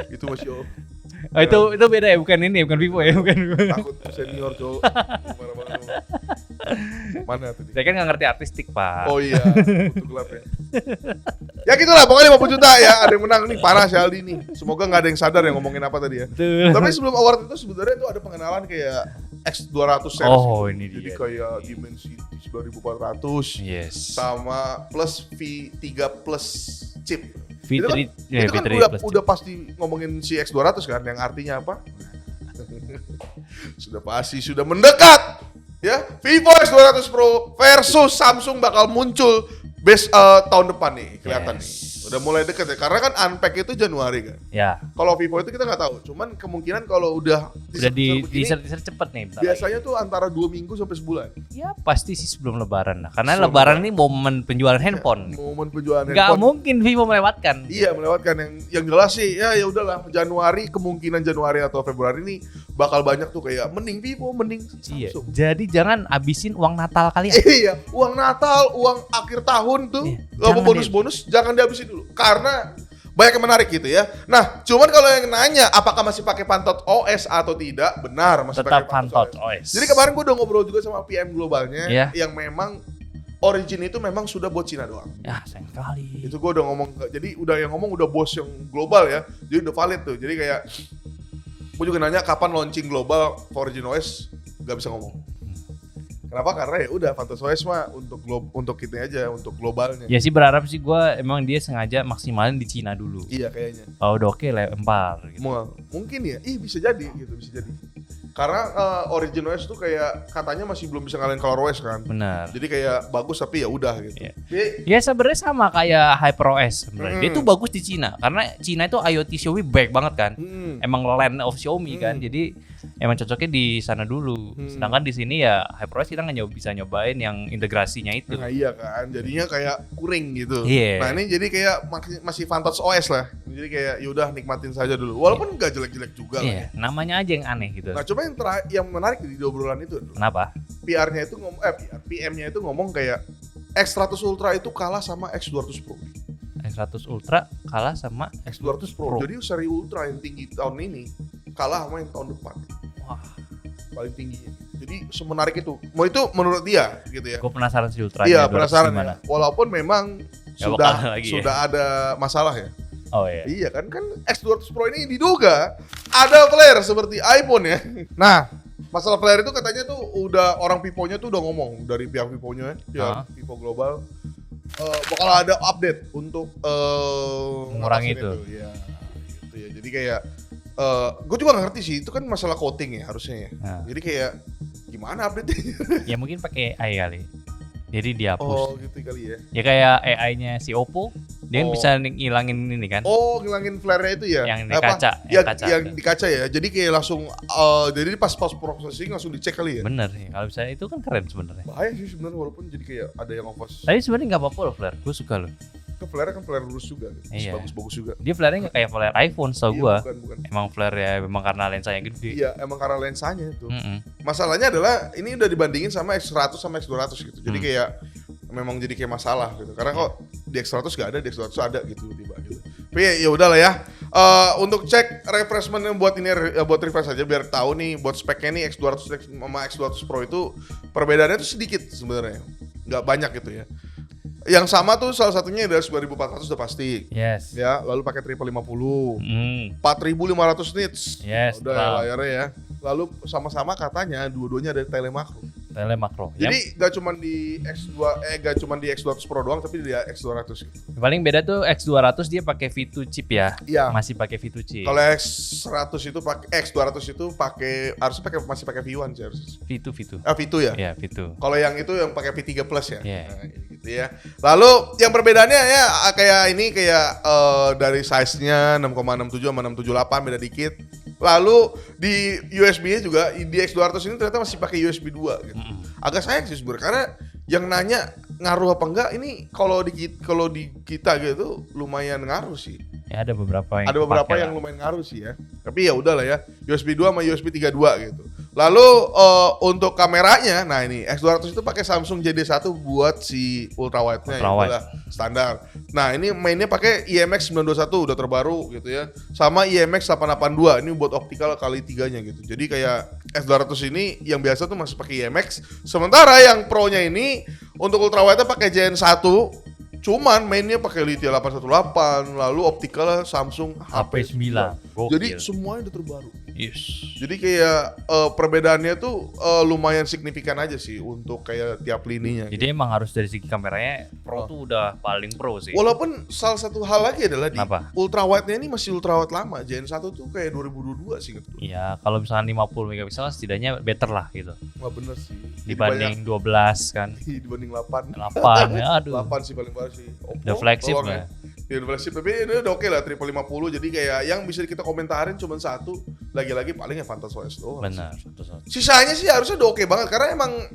Itu masih Oh, itu beda ya, bukan ini, bukan Vivo ya, bukan. takut senior cowok. Mana tadi? Saya kan nggak ngerti artistik, Pak. Oh iya, foto gelap ya. Ya gitulah, pokoknya 50 juta ya. Ada yang menang nih, parah si Aldi nih. Semoga nggak ada yang sadar yang ngomongin apa tadi ya. Betul. Tapi sebelum award itu sebenarnya itu ada pengenalan kayak X200 series. Oh, ini Jadi dia. kayak Dimensity 9400 Yes. sama plus V3 plus chip. V3 Itu kan V3 plus udah pasti ngomongin si X200 kan, yang artinya apa? Sudah pasti, sudah mendekat. Ya, Vivo X200 Pro versus Samsung bakal muncul tahun depan nih, kelihatan nih. Udah mulai deket ya, karena kan unpack itu Januari kan. Ya, Kalau Vivo itu kita nggak tahu, cuman kemungkinan kalau udah di begini, teaser cepet nih. Bentar biasanya tuh antara 2 minggu sampai sebulan. lagi. Ya pasti sih sebelum Lebaran lah, karena Sebelum Lebaran ini momen penjualan handphone. Momen penjualan Gak handphone. mungkin Vivo melewatkan. Iya, melewatkan yang jelas sih ya udahlah, Januari, kemungkinan Januari atau Februari ini bakal banyak tuh kayak mending Vivo, mending Iya. Samsung. Jadi jangan abisin uang Natal kalian. Iya, uang Natal, uang akhir tahun tuh, Iya, apa jangan bonus-bonus jangan dihabisin dulu karena banyak yang menarik gitu ya. Nah, cuman kalau yang nanya apakah masih pakai Phantom OS atau tidak, benar masih Tetap pakai Phantom OS. OS. Jadi kemarin gue udah ngobrol juga sama PM globalnya Iya. yang memang Origin itu memang sudah buat Cina doang. Ya sayang kali. Itu gue udah ngomong, jadi udah yang ngomong udah bos yang global ya, jadi udah valid tuh. Jadi kayak gue juga nanya kapan launching global for Origin OS, gak bisa ngomong. Kenapa? Karena ya udah Phantom OS mah untuk kita aja, untuk globalnya. Ya sih berharap sih gue emang dia sengaja maksimalin di Cina dulu. Iya kayaknya. Kalau udah oke lempar gitu. Mungkin ya, bisa jadi gitu, bisa jadi. Karena Origin OS tuh kayak katanya masih belum bisa ngalahin ColorOS kan. Benar. Jadi kayak bagus tapi ya udah gitu. Iya. Tapi Ya sebenarnya sama kayak HyperOS sebenarnya. Dia tuh bagus di Cina karena Cina itu IoT Xiaomi baik banget kan. Emang land of Xiaomi kan. Jadi emang cocoknya di sana dulu. Sedangkan di sini ya HyperOS kita nggak bisa nyobain yang integrasinya itu. nah iya kan, jadinya kayak kuring gitu. Iya. Nah ini jadi kayak masih Phantom OS lah. Jadi kayak yaudah nikmatin saja dulu. Walaupun nggak jelek-jelek juga lah ya. Iya, namanya aja yang aneh gitu. Nah cuma yang menarik di obrolan itu adalah Kenapa? PR-nya itu PM-nya itu ngomong kayak X100 Ultra itu kalah sama X200 Pro. X100 Ultra kalah sama X200 Pro. Jadi seri Ultra yang tinggi tahun ini kalah sama yang tahun depan. Wah, Paling tingginya. Jadi semenarik itu. Mau itu menurut dia gitu ya. gue penasaran sih Ultra. Iya penasaran ya. Walaupun memang Gak bakal lagi sudah ada masalah ya. Oh iya. Iya kan X200 Pro ini diduga ada flare seperti iPhone ya. Nah, masalah flare itu katanya tuh udah orang Vivo-nya tuh udah ngomong dari pihak Vivo-nya, pihak Vivo Global bakal ada update untuk mengurangi ngatasin itu. Ya, gitu ya. Jadi kayak gue juga gak ngerti sih, itu kan masalah coating ya harusnya ya. Nah. Jadi kayak gimana update-nya? Ya mungkin pakai AI kali. Jadi dihapus. Oh gitu kali ya. Ya kayak AI-nya si Oppo, dia kan Oh. bisa ngilangin ini kan. Oh, ngilangin flare-nya itu ya? Yang di kaca, Yang, kaca. yang di kaca ya. Jadi kayak langsung jadi pas processing langsung dicek kali ya. Bener ya. Kalau bisa itu kan keren sebenarnya. Bahaya sih sebenarnya walaupun jadi kayak ada yang overs. Tapi sebenarnya nggak apa-apa loh flare. Gue suka loh. Ke flare kan flare lurus juga gitu. Iya. Bagus-bagus juga. Dia flare-nya nggak kayak flare iPhone setahu Iya, gua. bukan. Emang flare ya memang karena lensanya gede. Iya, emang karena lensanya itu. Mm-mm. Masalahnya adalah ini udah dibandingin sama X100 sama X200 gitu. Jadi kayak memang jadi kayak masalah gitu. Karena kok di X100 gak ada, di X200 ada gitu tiba gitu. Tapi ya udahlah ya. Untuk cek refreshment yang buat ini buat refresh aja biar tahu nih buat speknya nih X200 sama X200 Pro itu perbedaannya tuh sedikit sebenarnya. Nggak banyak gitu ya. Yang sama tuh salah satunya adalah 9400 udah pasti. Yes. Ya, lalu pakai triple 50. 4500 nits. Yes, Udah ya terang. layarnya ya. Lalu sama-sama katanya dua-duanya ada telemakro. Tele makro. Jadi gak cuma di X200 Pro doang, tapi di X200 gitu. Yang paling beda tuh X200 dia pakai V2 chip ya. Iya. Masih pakai V2 chip. Kalau X200 itu harusnya masih pakai V1 sih harusnya. V2. V2 ya? Iya, V2. Kalau yang itu yang pakai V3 Plus ya. Iya. Nah, gitu ya. Lalu yang perbedaannya ya kayak dari size-nya 6,67 sama 678 beda dikit. Lalu di USB-nya juga di X200 ini ternyata masih pakai USB 2 gitu. Agak sayang sih sebenarnya karena yang nanya ngaruh apa enggak ini kalau di kita gitu lumayan ngaruh sih. Ya ada beberapa yang lumayan ngaruh sih ya. Tapi ya udahlah ya, USB 2 sama USB 3.2 gitu. Lalu untuk kameranya, nah ini X200 itu pakai Samsung JD1 buat si ultrawide-nya yang udah standar. Nah, ini mainnya pakai IMX 921 udah terbaru gitu ya. Sama IMX 882 ini buat optikal kali 3-nya gitu. Jadi kayak X200 ini yang biasa tuh masih pakai IMX, sementara yang Pro-nya ini untuk ultrawide-nya pakai JN1. Cuman mainnya pakai Lithia 818, lalu optikalnya Samsung HP9. Jadi semuanya udah terbaru. Yes. Jadi kayak perbedaannya tuh lumayan signifikan aja sih untuk kayak tiap lininya. Jadi emang harus dari segi kameranya Pro tuh udah paling pro sih. Walaupun salah satu hal lagi adalah di Kenapa? ultrawide-nya ini masih ultrawide lama. JN1 tuh kayak 2022 sih gitu. Iya, kalau misalnya 50 megapiksel setidaknya better lah gitu. Wah bener sih. Dibanding 12 kan. Dibanding 8. 8 ya, aduh. 8 sih paling baru sih. Udah flagship lah. Ya flagship, tapi ini udah oke lah, triple 50. Jadi kayak yang bisa kita komentarin cuma satu. Lagi-lagi paling ya Vantage OS doang. Benar. Sisanya sih harusnya udah oke banget karena emang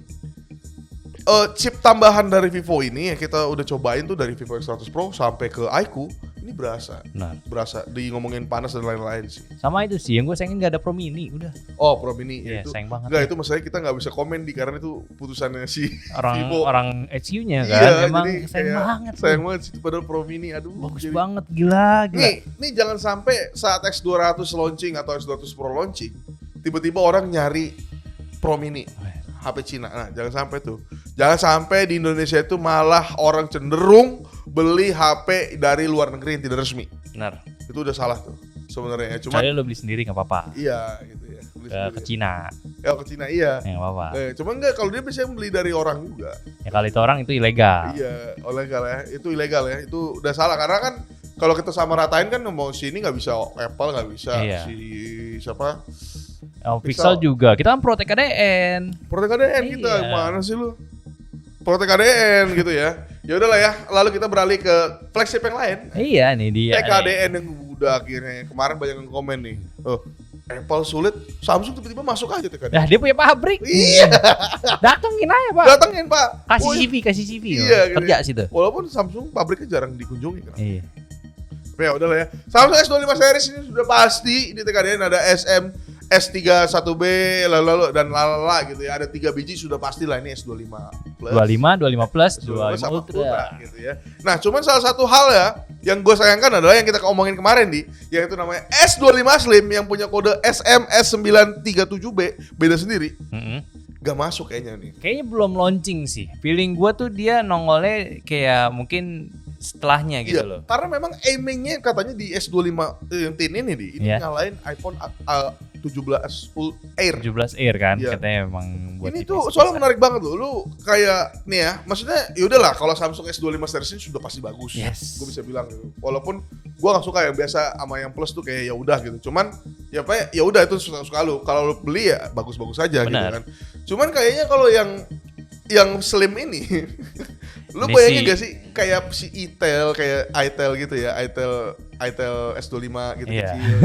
chip tambahan dari Vivo ini yang kita udah cobain tuh dari Vivo X100 Pro sampai ke iQOO ini berasa. Nah. Berasa di ngomongin panas dan lain-lain sih. Sama itu sih yang gue sayangin gak ada Pro Mini udah. Oh Pro Mini Iya, itu. sayang banget. Enggak, itu masalahnya kita nggak bisa komen karena itu putusannya si Vivo. Orang HQ-nya kan. Iya, emang jadi sayang banget. Sayang banget sih padahal Pro Mini aduh. Bagus banget gila. Nih jangan sampai saat X200 launching atau X200 Pro launching tiba-tiba orang nyari Pro Mini HP Cina. Nah, jangan sampai tuh. Jangan sampai di Indonesia itu malah orang cenderung beli HP dari luar negeri yang tidak resmi. Benar. Itu udah salah tuh sebenarnya. Cuma lo beli sendiri nggak apa-apa. Iya gitu ya. Ke Cina. Ya ke Cina iya. Nggak apa-apa. Cuma enggak kalau dia bisa beli dari orang juga. Ya kali itu orang itu ilegal. Iya, ilegal ya. Itu ilegal ya. Itu udah salah karena kan kalau kita sama ratain kan mau sini nggak bisa Apple nggak bisa si siapa? Pixel juga. Kita kan Pro TKDN. Pro TKDN kita mana sih lu? Pro TKDN gitu ya. Ya udahlah ya. Lalu kita beralih ke flagship yang lain. Iya nih dia. TKDN yang udah akhirnya kemarin banyak yang komen nih. Apple sulit, Samsung tiba-tiba masuk aja TKDN. Nah, dia punya pabrik. Iya. Datengin aja, Pak. Datengin, Pak. Kasih CV. Iya, kerja sih tuh. Walaupun Samsung pabriknya jarang dikunjungi kan. Iya. Ya udahlah ya. Samsung S25 series ini sudah pasti di TKDN ada SM S31B lalu dan lalala gitu ya. Ada 3 biji sudah pastilah ini S25 Plus. 25 Plus, 25 Ultra gitu ya. Nah, cuman salah satu hal ya yang gue sayangkan adalah yang kita omongin kemarin yaitu namanya S25 Slim yang punya kode SMS937B beda sendiri. Gak masuk kayaknya nih. Kayaknya belum launching sih. Feeling gue tuh dia nongolnya kayak mungkin setelahnya gitu loh. Karena memang aimingnya katanya di S25 yang tin ini nyalain iPhone 17 Air. 17 Air kan katanya memang buat ini tuh soalnya menarik banget loh. Lu kayak nih ya, maksudnya yaudahlah kalau Samsung S25 series ini sudah pasti bagus. Yes. Gue bisa bilang gitu. Walaupun gue gak suka yang biasa sama yang Plus tuh kayak ya udah gitu. Cuman ya apa ya udah itu suka lu. Kalau lu beli ya bagus-bagus aja gitu kan. Cuman kayaknya kalau yang Slim ini lu bayangin gak sih kayak si itel gitu ya, itel S25 gitu kecil.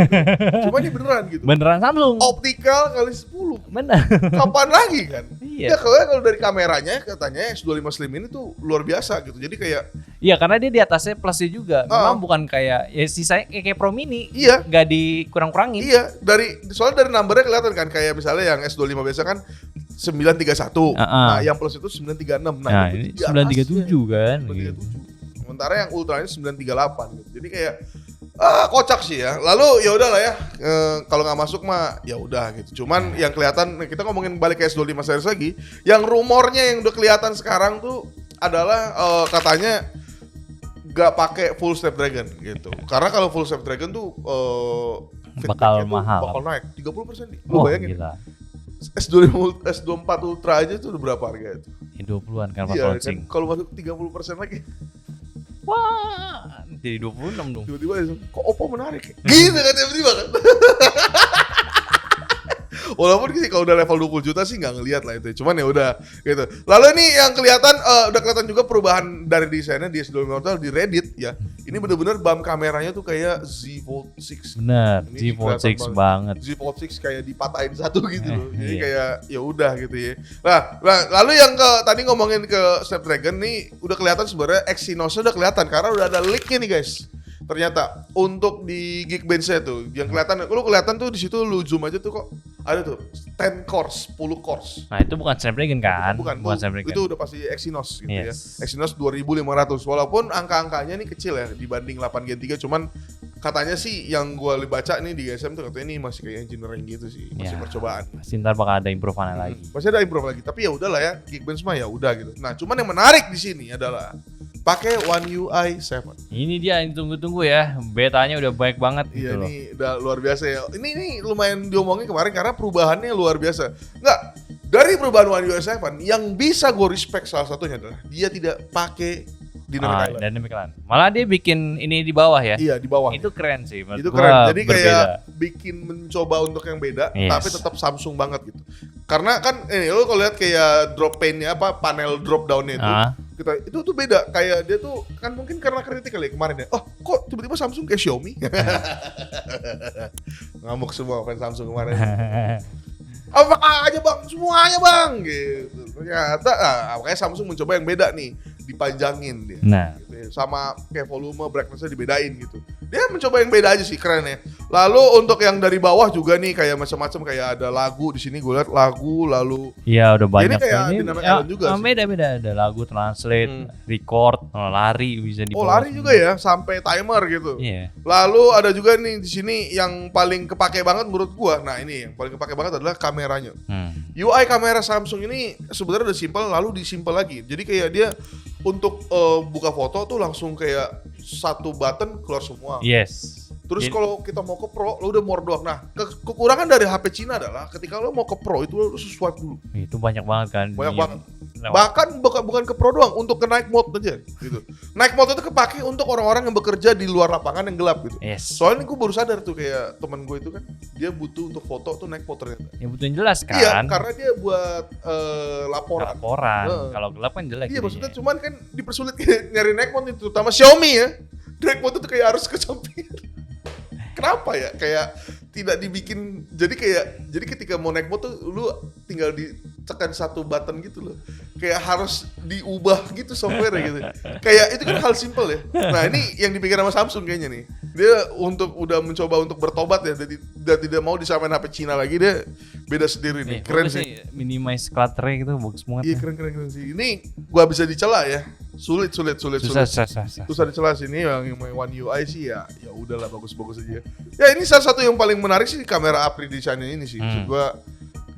Cuma ini beneran gitu. Beneran Samsung. Optikal kali 10. Bener. Kapan lagi kan? Iya. Ya kalau dari kameranya katanya S25 Slim ini tuh luar biasa gitu. Jadi kayak iya karena dia di atasnya plusnya juga. Memang bukan kayak ya sisanya kayak Pro Mini. Iya. Gak dikurang-kurangin. Iya, soalnya dari numbernya kelihatan kan kayak misalnya yang S25 biasa kan 931. Nah, yang Plus itu 936. Nah, ini 937 kan. 937. Sementara yang Ultra ini 938 gitu. Jadi kayak kocak sih ya. Lalu ya udahlah ya. Kalau nggak masuk mah ya udah gitu. Cuman yang kelihatan kita ngomongin balik ke S25 series lagi, yang rumornya yang udah kelihatan sekarang tuh adalah katanya nggak pakai full Snapdragon gitu. Karena kalau full Snapdragon tuh bakal mahal. Bakal naik 30% nih. Lu bayangin. Gila. S24 Ultra aja tuh udah berapa harga itu? 20-an kan pas Iya kan, launching. kalau masuk 30% lagi Wah, jadi 26 dong. tiba-tiba kok Oppo menarik ya? Gitu kan tiba-tiba kan. Walaupun sih kalau udah level 20 juta sih nggak ngelihat lah itu. Cuman ya udah gitu. Lalu ini yang kelihatan udah kelihatan juga perubahan dari desainnya di S25 Ultra di Reddit ya. Ini bener-bener BAM kameranya tuh kayak Z Fold 6. Bener, Ini Z Fold 6 banget. Z Fold 6 kayak dipatahin satu gitu loh. Jadi Iya. kayak ya udah gitu ya. Nah, lalu yang tadi ngomongin ke Snapdragon nih udah kelihatan sebenarnya Exynos-nya udah kelihatan karena udah ada leak-nya nih guys. Ternyata untuk di Geekbench-nya tuh yang kelihatan tuh di situ lu zoom aja tuh kok ada tuh 10 cores, 10 cores. Nah itu bukan Snapdragon kan? Bukan Snapdragon. itu udah pasti Exynos gitu Yes. ya. Exynos 2500 walaupun angka-angkanya nih kecil ya dibanding 8 Gen 3 cuman katanya sih yang gua baca nih di GSM tuh katanya ini masih kayak engineering gitu sih, masih Ya, percobaan. pasti ntar bakal ada improve-annya lagi. Masih ada improve lagi, tapi ya udahlah ya, Geekbench mah ya udah gitu. Nah, cuman yang menarik di sini adalah pakai One UI 7. Ini dia yang ditunggu-tunggu ya, betanya udah baik banget Iya gitu loh. ini udah luar biasa ya. Ini lumayan diomongin kemarin karena perubahannya luar biasa. Enggak, dari perubahan One UI 7 yang bisa gue respect salah satunya adalah dia tidak pakai Dynamic Island. Dynamic Island. Malah dia bikin ini di bawah ya. Iya di bawah. Itu keren sih. menurut Itu gua keren. Jadi berbeda. kayak bikin mencoba untuk yang beda, Yes. tapi tetap Samsung banget gitu. Karena kan ini lo kalau lihat kayak drop pane-nya apa panel drop down-nya itu, itu tuh beda. Kayak dia tuh kan mungkin karena kritik kali ya kemarin ya. Oh kok tiba-tiba Samsung kayak Xiaomi? Ngamuk semua fans Samsung kemarin. Apa aja bang, semuanya bang gitu. Ternyata makanya Samsung mencoba yang beda nih, dipanjangin dia. Nah. Gitu ya. Sama kayak volume, brightness-nya dibedain gitu. Dia mencoba yang beda aja sih, keren ya. Lalu untuk yang dari bawah juga nih kayak macam-macam kayak ada lagu di sini gue lihat lagu lalu. Iya udah banyak. kayak Dynamic Island juga sih. Beda-beda ada lagu, translate, record, lari bisa di Oh bawah lari semua. juga ya sampai timer gitu. Iya. Lalu ada juga nih di sini yang paling kepake banget menurut gua. Nah ini yang paling kepake banget adalah kameranya. UI kamera Samsung ini sebenarnya udah simpel lalu disimpel lagi. Jadi kayak dia untuk buka foto tuh langsung kayak satu button keluar semua. Yes. Terus Jadi- kalau kita mau ke Pro, lo udah more doang. Nah, kekurangan dari HP Cina adalah ketika lo mau ke Pro itu lo harus swipe dulu. Itu banyak banget kan. Banyak Iya. banget. Lewat. Bahkan bukan ke Pro doang, untuk ke night mode aja gitu. Night mode itu kepake untuk orang-orang yang bekerja di luar lapangan yang gelap gitu. Yes. Soalnya gue baru sadar tuh kayak teman gue itu kan dia butuh untuk foto tuh night mode ternyata. Ya butuh yang jelas kan. Iya, karena dia buat laporan. laporan. Heeh. Kalau gelap kan jelek. Iya, jadinya. maksudnya cuman kan dipersulit kayak nyari night mode itu, terutama Xiaomi ya. Night mode itu kayak harus ke samping. Kenapa ya? Kayak tidak dibikin jadi ketika mau naik motor lu tinggal ditekan satu button gitu loh. Kayak harus diubah gitu software gitu. Kayak itu kan hal simple ya. Nah, ini yang dipikir sama Samsung kayaknya nih. Dia udah mencoba untuk bertobat ya, dan tidak mau disamain HP Cina lagi, dia beda sendiri nih. Keren bagus sih. Minimize clutter gitu bagus banget. Iya, keren sih. Ini gua bisa dicela ya. Sulit. Susah. Susah dicela sini yang One UI sih ya udahlah bagus-bagus aja. Ya ini salah satu yang paling menarik sih kamera Apri desainnya ini sih. Maksud gua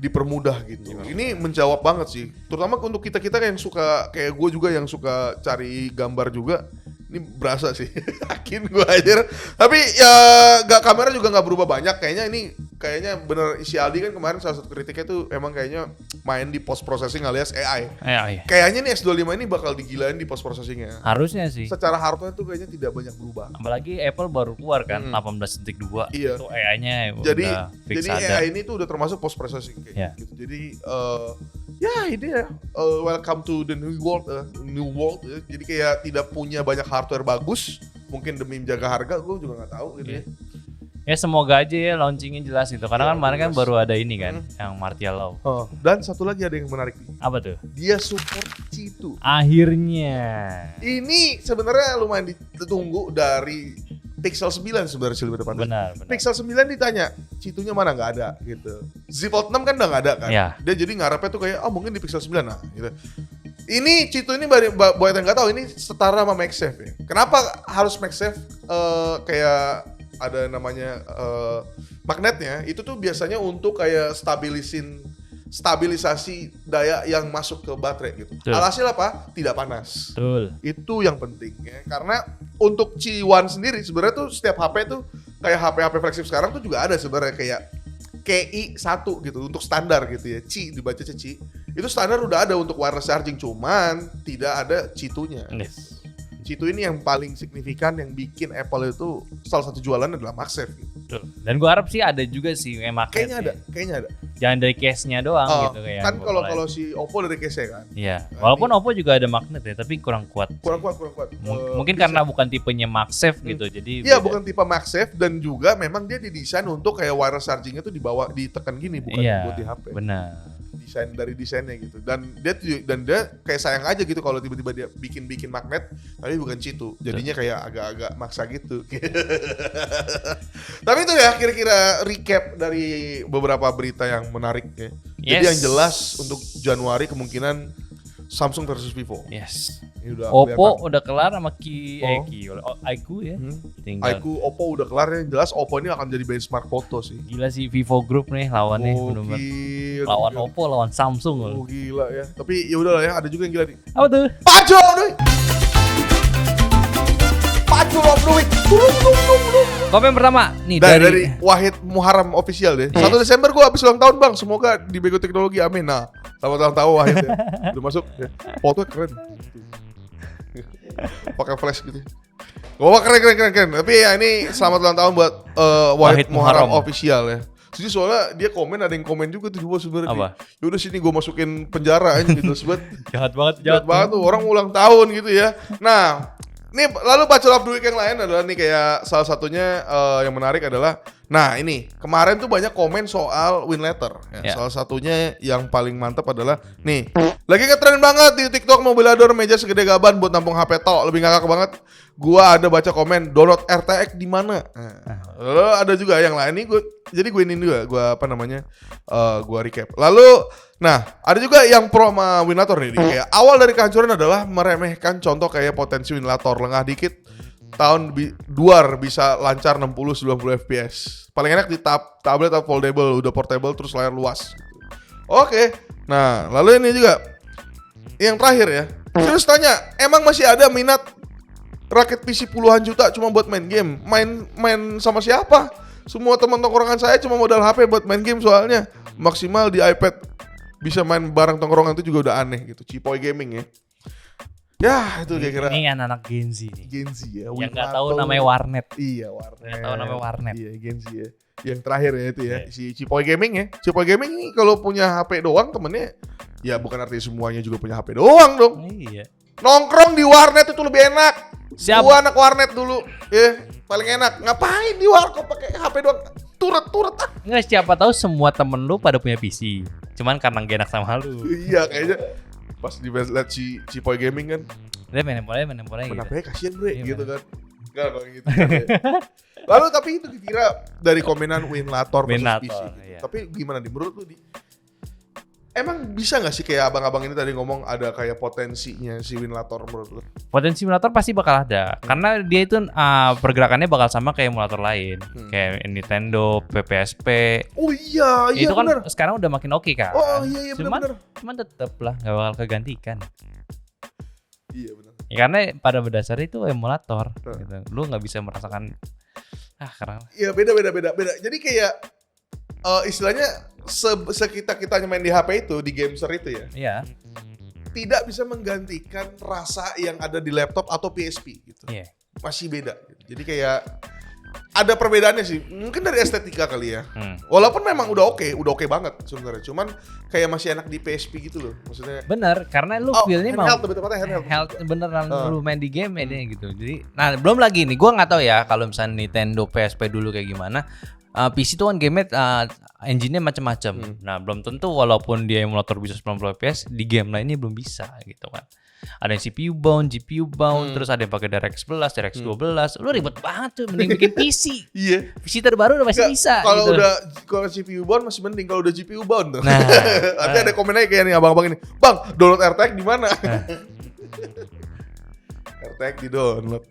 dipermudah gitu. Ini menjawab banget sih. Terutama untuk kita-kita yang suka kayak gue juga yang suka cari gambar juga. Ini berasa sih. Yakin gue aja. Tapi ya kamera juga nggak berubah banyak. Kayaknya bener isi Aldi kan kemarin salah satu kritiknya tuh emang kayaknya main di post processing alias AI. Iya. Kayaknya nih S25 ini bakal digilain di post processingnya. Harusnya sih. Secara hardware tuh kayaknya tidak banyak berubah. Apalagi Apple baru keluar kan 18.2. Iya. Itu AI-nya Jadi udah fix ada. AI ini tuh udah termasuk post processing kayak Ya. gitu. Jadi ya ini ya welcome to the new world ya. Jadi kayak tidak punya banyak hardware bagus, mungkin demi menjaga harga, gue juga nggak tahu gitu ya. Ya semoga aja ya launchingnya jelas gitu. Karena kan kemarin kan jelas. baru ada ini kan, yang Martial Law. Dan satu lagi ada yang menarik nih. Apa tuh? Dia support Citu. Akhirnya. Ini sebenarnya lumayan ditunggu dari Pixel 9 sebenarnya sih lebih tepatnya. Benar. Pixel 9 ditanya, Citunya mana nggak ada gitu. Z Fold 6 kan udah nggak ada kan. Ya. Dia jadi ngarepnya tuh kayak mungkin di Pixel 9 nah gitu. Ini Citu ini buat yang nggak tahu ini setara sama MagSafe ya. Kenapa harus MagSafe kayak ada namanya magnetnya itu tuh biasanya untuk kayak stabilisasi daya yang masuk ke baterai gitu. Betul. Alhasil apa? Tidak panas. Betul. Itu yang penting ya. Karena untuk C1 sendiri sebenarnya tuh setiap HP tuh kayak HP flagship sekarang tuh juga ada sebenarnya kayak KI 1 gitu untuk standar gitu ya. Dibaca Ci. Itu standar udah ada untuk wireless charging, cuman tidak ada Citu-nya. Yes. Citu ini yang paling signifikan yang bikin Apple itu salah satu jualan adalah MagSafe gitu. Betul. Dan gua harap sih ada juga sih magnet. Kayaknya ada. Jangan dari case-nya doang gitu kayak. Kan kalau si Oppo dari case kan. Iya. Walaupun Oppo juga ada magnet ya, tapi kurang kuat. Kurang kuat. Mungkin karena bukan tipenya MagSafe gitu. Jadi iya, bukan tipe MagSafe dan juga memang dia didesain untuk kayak wireless chargingnya tuh dibawa ditekan gini bukan buat di HP. Benar. Desainnya gitu. Dan dia kayak sayang aja gitu kalau tiba-tiba dia bikin magnet tapi bukan Citu. Jadinya kayak agak-agak maksa gitu. Tapi itu ya kira-kira recap dari beberapa berita yang menarik ya. Jadi yang jelas untuk Januari kemungkinan Samsung versus Vivo. Yes. Ini udah Oppo udah kelar sama iQOO ya. Tinggal. iQOO Oppo udah kelar ya. Jelas Oppo ini akan jadi benchmark foto sih. Gila sih Vivo Group nih lawannya bener-bener. Lawan Oppo, lawan Samsung loh. Gila ya. Tapi ya udahlah ya, ada juga yang gila nih. Apa tuh? Pajo nih. Pajo of the week. Komen pertama nih dari Wahid Muharram official deh. 1 Desember gua habis ulang tahun, Bang. Semoga di Bego Teknologi, amin. Nah, selamat ulang tahun Wahid ya. Udah masuk ya. Fotonya keren. Pakai flash gitu. Wah, keren. Tapi ya ini selamat ulang tahun buat Wahid Muharram official ya. Jadi soalnya dia komen, ada yang komen juga tuh sebenarnya. Ya udah sini gue masukin penjara aja gitu sebet. Jahat banget tuh orang ulang tahun gitu ya. Nah, nih lalu Bachelor of the Week yang lain adalah nih kayak salah satunya yang menarik adalah ini kemarin tuh banyak komen soal win letter ya. Salah satunya yang paling mantap adalah nih lagi ngetren banget di TikTok mobilador meja segede gaban buat nampung HP tok, lebih ngakak banget. Gua ada baca komen download RTX di mana. Lalu ada juga yang lain nih gue ini juga gue recap. Lalu ada juga yang pro sama Winlator nih. Kayak awal dari kehancuran adalah meremehkan contoh kayak potensi Winlator lengah dikit tahun duar bisa lancar 60-90 fps. Paling enak di tablet atau foldable, udah portable terus layar luas. Oke. Nah, lalu ini juga yang terakhir ya. Terus tanya, emang masih ada minat rakit PC puluhan juta cuma buat main game? Main sama siapa? Semua teman tongkrongan saya cuma modal HP buat main game soalnya. Maksimal di iPad bisa main bareng tongkrongan itu juga udah aneh gitu. Cipoy gaming ya. Ya itu kira-kira. Ini anak-anak Gen Z nih. Gen Z ya. Yang nggak tahu namanya warnet. Iya warnet. Nggak tahu namanya warnet. Iya Gen Z ya. Yang terakhir ya itu ya si Cipoy gaming ya. Cipoy gaming ini kalau punya HP doang temennya, ya bukan artinya semuanya juga punya HP doang dong. Iya. Nongkrong di warnet itu lebih enak. Siap. Gua anak warnet dulu. Paling enak. Ngapain di warkop pakai HP doang? Turut ah. Nggak, siapa tahu semua temen lu pada punya PC. Cuman karena gak enak sama lu. Iya kayaknya. Pas lihat si Cipoy gaming kan. Dia main handphone gitu. Kenapa ya kasihan bre gitu kan. Enggak kalau gitu. Lalu tapi itu dikira dari komenan Winlator versus PC. Gitu. Tapi gimana nih menurut lu emang bisa gak sih kayak abang-abang ini tadi ngomong ada kayak potensinya si Winlator menurut lu? Potensi emulator pasti bakal ada. Karena dia itu pergerakannya bakal sama kayak emulator lain. Kayak Nintendo, PSP. Oh iya itu kan bener. sekarang udah makin oke kan. Oh iya bener. Cuman tetep lah gak bakal kegantikan. Iya benar. Ya, karena pada berdasarnya itu emulator gitu. Lu gak bisa merasakan karena iya beda. Jadi kayak istilahnya kita main di HP itu, di gamer itu ya. Iya. Tidak bisa menggantikan rasa yang ada di laptop atau PSP gitu. Iya. Masih beda. Jadi kayak ada perbedaannya sih. Mungkin dari estetika kali ya. Walaupun memang udah oke banget sebenarnya. Cuman kayak masih enak di PSP gitu loh. Maksudnya. Bener, karena lu feel-nya mau handheld, lebih tepatnya handheld. Beneran lu main di game ini gitu. Jadi, belum lagi nih, gua nggak tahu ya kalau misalnya Nintendo PSP dulu kayak gimana. PC itu kan game engine-nya macam-macam. Nah, belum tentu walaupun dia emulator bisa 90 fps, di game lainnya belum bisa gitu kan. Ada yang CPU bound, GPU bound, terus ada yang pakai DirectX 11, DirectX 12. Lu ribet banget tuh mending bikin PC. Iya. PC terbaru udah masih bisa kalau gitu. Kalau CPU bound masih mending, kalau udah GPU bound tuh. Nah, nanti ada komen aja kayak nih abang-abang ini. Bang, download RTX di mana? RTX di download.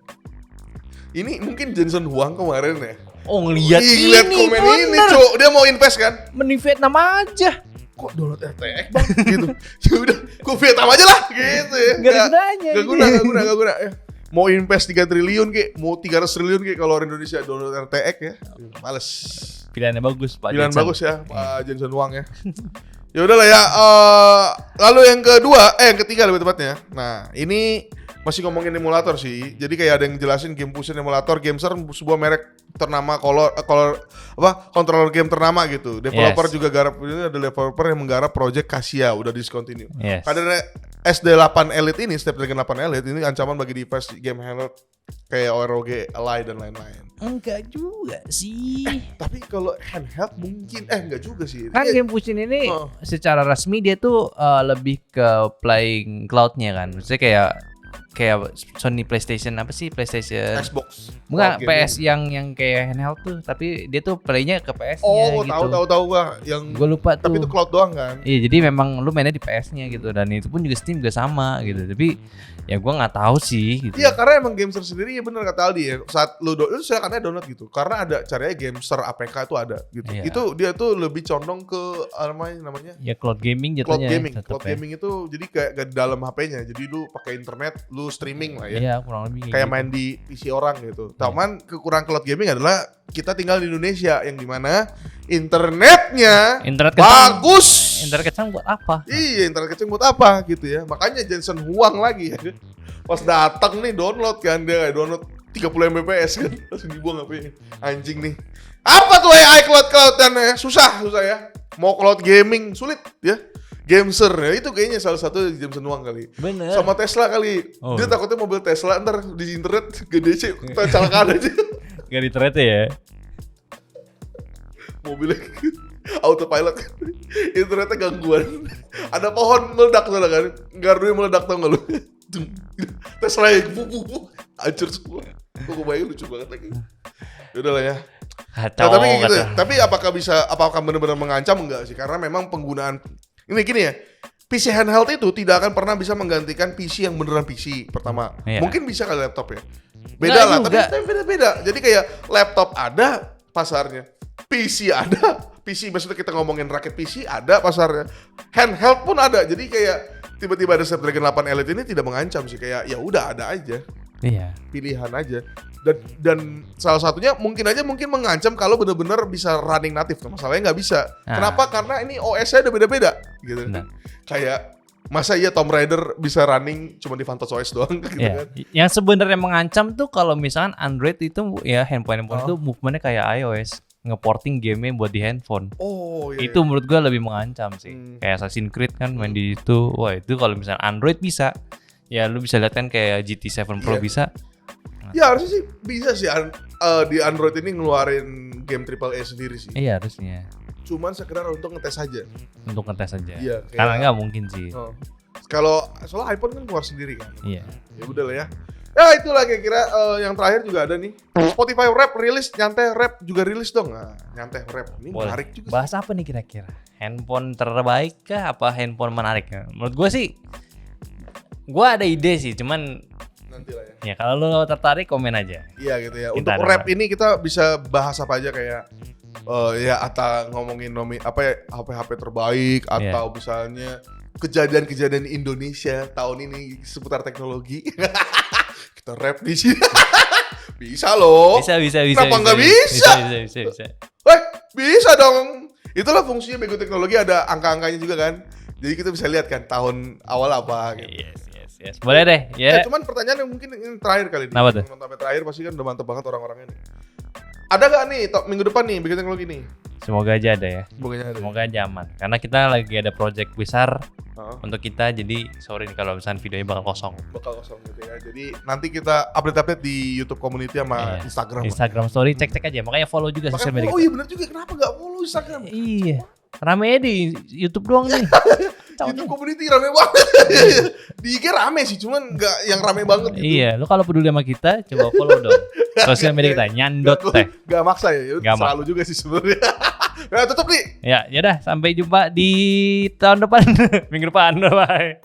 Ini mungkin Jensen Huang kemarin ya. Oh ngeliat lihat komen ini, Cok. Dia mau invest kan? Mending Vietnam aja. Kok download RTX bang? Gitu. Ya udah, gue Vietnam aja lah gitu ya. Gak ada gunanya. Gak guna. Mau invest 3 triliun kek, mau 300 triliun kek kalau orang Indonesia download RTX ya. Males. Pilihannya bagus, Pak Pilihan Jensen. bagus ya, Pak Jensen Huang ya. Ya udahlah ya. Lalu yang ketiga lebih tepatnya. Nah, ini masih ngomongin emulator sih. Jadi kayak ada yang jelasin Game Fusion Emulator, Gameser sebuah merek ternama controller game ternama gitu. Developer Yes. juga garap, ini ada developer yang menggarap project Cassia udah discontinue. Yes. Karena SD8 Elite ini, Snapdragon 8 Elite ini ancaman bagi device game handheld kayak ROG Ally dan lain-lain. Enggak juga sih. Tapi kalau handheld mungkin enggak juga sih. Kan Game Fusion ini secara resmi dia tuh lebih ke playing cloud-nya kan. Maksudnya kayak Sony PlayStation apa sih? PlayStation Xbox. bukan Cloud PS gaming. yang kayak handheld tuh, tapi dia tuh playnya ke PS-nya Oh, gitu. tahu gua yang Gue lupa tuh. tapi itu cloud doang kan. Iya, jadi memang lu mainnya di PS-nya gitu, dan itu pun juga Steam juga sama gitu. Tapi ya gua nggak tahu sih gitu. Iya, karena emang Gameser sendiri ya bener kata Aldi ya. Saat lu silakan download gitu. Karena ada caranya Gameser APK itu ada gitu. Iya. Itu dia tuh lebih condong ke namanya Ya cloud gaming cloud jatuhnya. gaming. tetep Cloud ya. gaming itu jadi kayak gak di dalam HP-nya. Jadi lu pakai internet, lu streaming lah ya. Iya, kurang lebih Kayak gitu. main di PC orang gitu. Cuman kekurangan cloud gaming adalah kita tinggal di Indonesia yang dimana internetnya Internet kencang. bagus. Internet kencang buat apa? Iya, internet kecil buat apa gitu ya. Makanya Jensen Huang lagi ya. Pas datang nih download kan, dia download 30 Mbps kan. Langsung dibuang HP-nya. Anjing nih. Apa tuh AI cloud dan susah ya. Mau cloud gaming sulit ya. Gameser ya, itu kayaknya salah satu Jensen Huang kali. Bener. Sama Tesla kali. Oh. Dia takutnya mobil Tesla ntar di internet gede sih kecelakaan aja. Gak di thread ya. Mobilnya autopilot. Internetnya gangguan. Ada pohon meledak tuh kan. Gardunya meledak tau gak lu? Tesla yang hancur semua. Gue kebayang lucu banget lagi. Yaudah lah ya. Kacau. Nah, tapi gitu. kacau. Tapi apakah benar-benar mengancam enggak sih? Karena memang penggunaan ini gini ya. PC handheld itu tidak akan pernah bisa menggantikan PC yang beneran PC pertama. Iya. Mungkin bisa kali laptop ya. Beda Nggak lah, juga. tapi beda-beda. Jadi kayak laptop ada pasarnya. PC ada. PC maksudnya kita ngomongin rakit PC ada pasarnya. Handheld pun ada. Jadi kayak tiba-tiba ada Snapdragon 8 Elite ini tidak mengancam sih, kayak ya udah ada aja. Iya. Pilihan aja. Dan salah satunya mungkin mengancam kalau benar-benar bisa running native. Masalahnya nggak bisa. Ah. Kenapa? Karena ini OS-nya udah beda-beda gitu. Benar. Kayak masa iya Tomb Raider bisa running cuma di Vantage OS doang gitu Iya. kan. Yang sebenarnya mengancam tuh kalau misalkan Android itu ya handphone itu movementnya kayak iOS, ngeporting game-nya buat di handphone. Oh iya. Itu menurut gua lebih mengancam sih. Kayak Assassin's Creed kan main di itu. Wah, itu kalau misalnya Android bisa. Ya lu bisa lihat kan kayak GT7 Pro Iya. bisa. Ya harusnya sih bisa sih di Android ini ngeluarin game AAA sendiri sih. Iya harusnya. Cuman sekedar untuk ngetes aja. Untuk ngetes aja. Iya, Karena kayak- nggak mungkin sih. Oh. Kalau soalnya iPhone kan keluar sendiri kan. Iya. Ya udah lah ya. Ya itulah kira-kira yang terakhir juga ada nih. Spotify Rap rilis, Nyantai Rap juga rilis dong. Nah, Nyantai Rap ini Boleh. menarik juga. Bahas apa nih kira-kira? Handphone terbaik kah? Apa handphone menarik? Menurut gua sih, gua ada ide sih. Cuman Nanti lah ya. ya kalau lo tertarik komen aja. Iya gitu ya. Kita Untuk ada rap apa? ini kita bisa bahas apa aja kayak ya atau ngomongin HP-HP terbaik Iya. atau misalnya kejadian-kejadian Indonesia tahun ini seputar teknologi. Kita rap di sini. Bisa loh. Bisa. Kenapa nggak bisa? Bisa. Bisa dong. Itulah fungsinya Bego Teknologi, ada angka-angkanya juga kan. Jadi kita bisa lihat kan tahun awal apa gitu. Yes. Boleh deh. Ya. Cuman pertanyaan yang mungkin ini terakhir kali ini. Kenapa tuh? Sampai terakhir pasti kan udah mantep banget orang-orangnya nih. Ada gak nih minggu depan nih Bego Teknologi nih? Semoga aja ada ya. Semoga ada. Semoga aja aman. Karena kita lagi ada project besar Heeh. untuk kita. Jadi sorry nih kalau misalnya videonya bakal kosong. Bakal kosong gitu ya. Jadi nanti kita update-update di YouTube community sama Iya. Instagram. Instagram story cek-cek aja. Makanya follow juga sosial media. Oh iya bener juga, kenapa gak follow Instagram? Iya. Rame di YouTube doang nih. YouTube community rame banget. Di IG rame sih, cuman gak yang rame banget gitu. Iya, lu kalau peduli sama kita coba follow dong. Sosial media kita nyandot teh. Gak maksa ya, Gak selalu juga sih sebenarnya. Nah tutup nih. Ya, yaudah sampai jumpa di tahun depan. Minggu depan. Bye.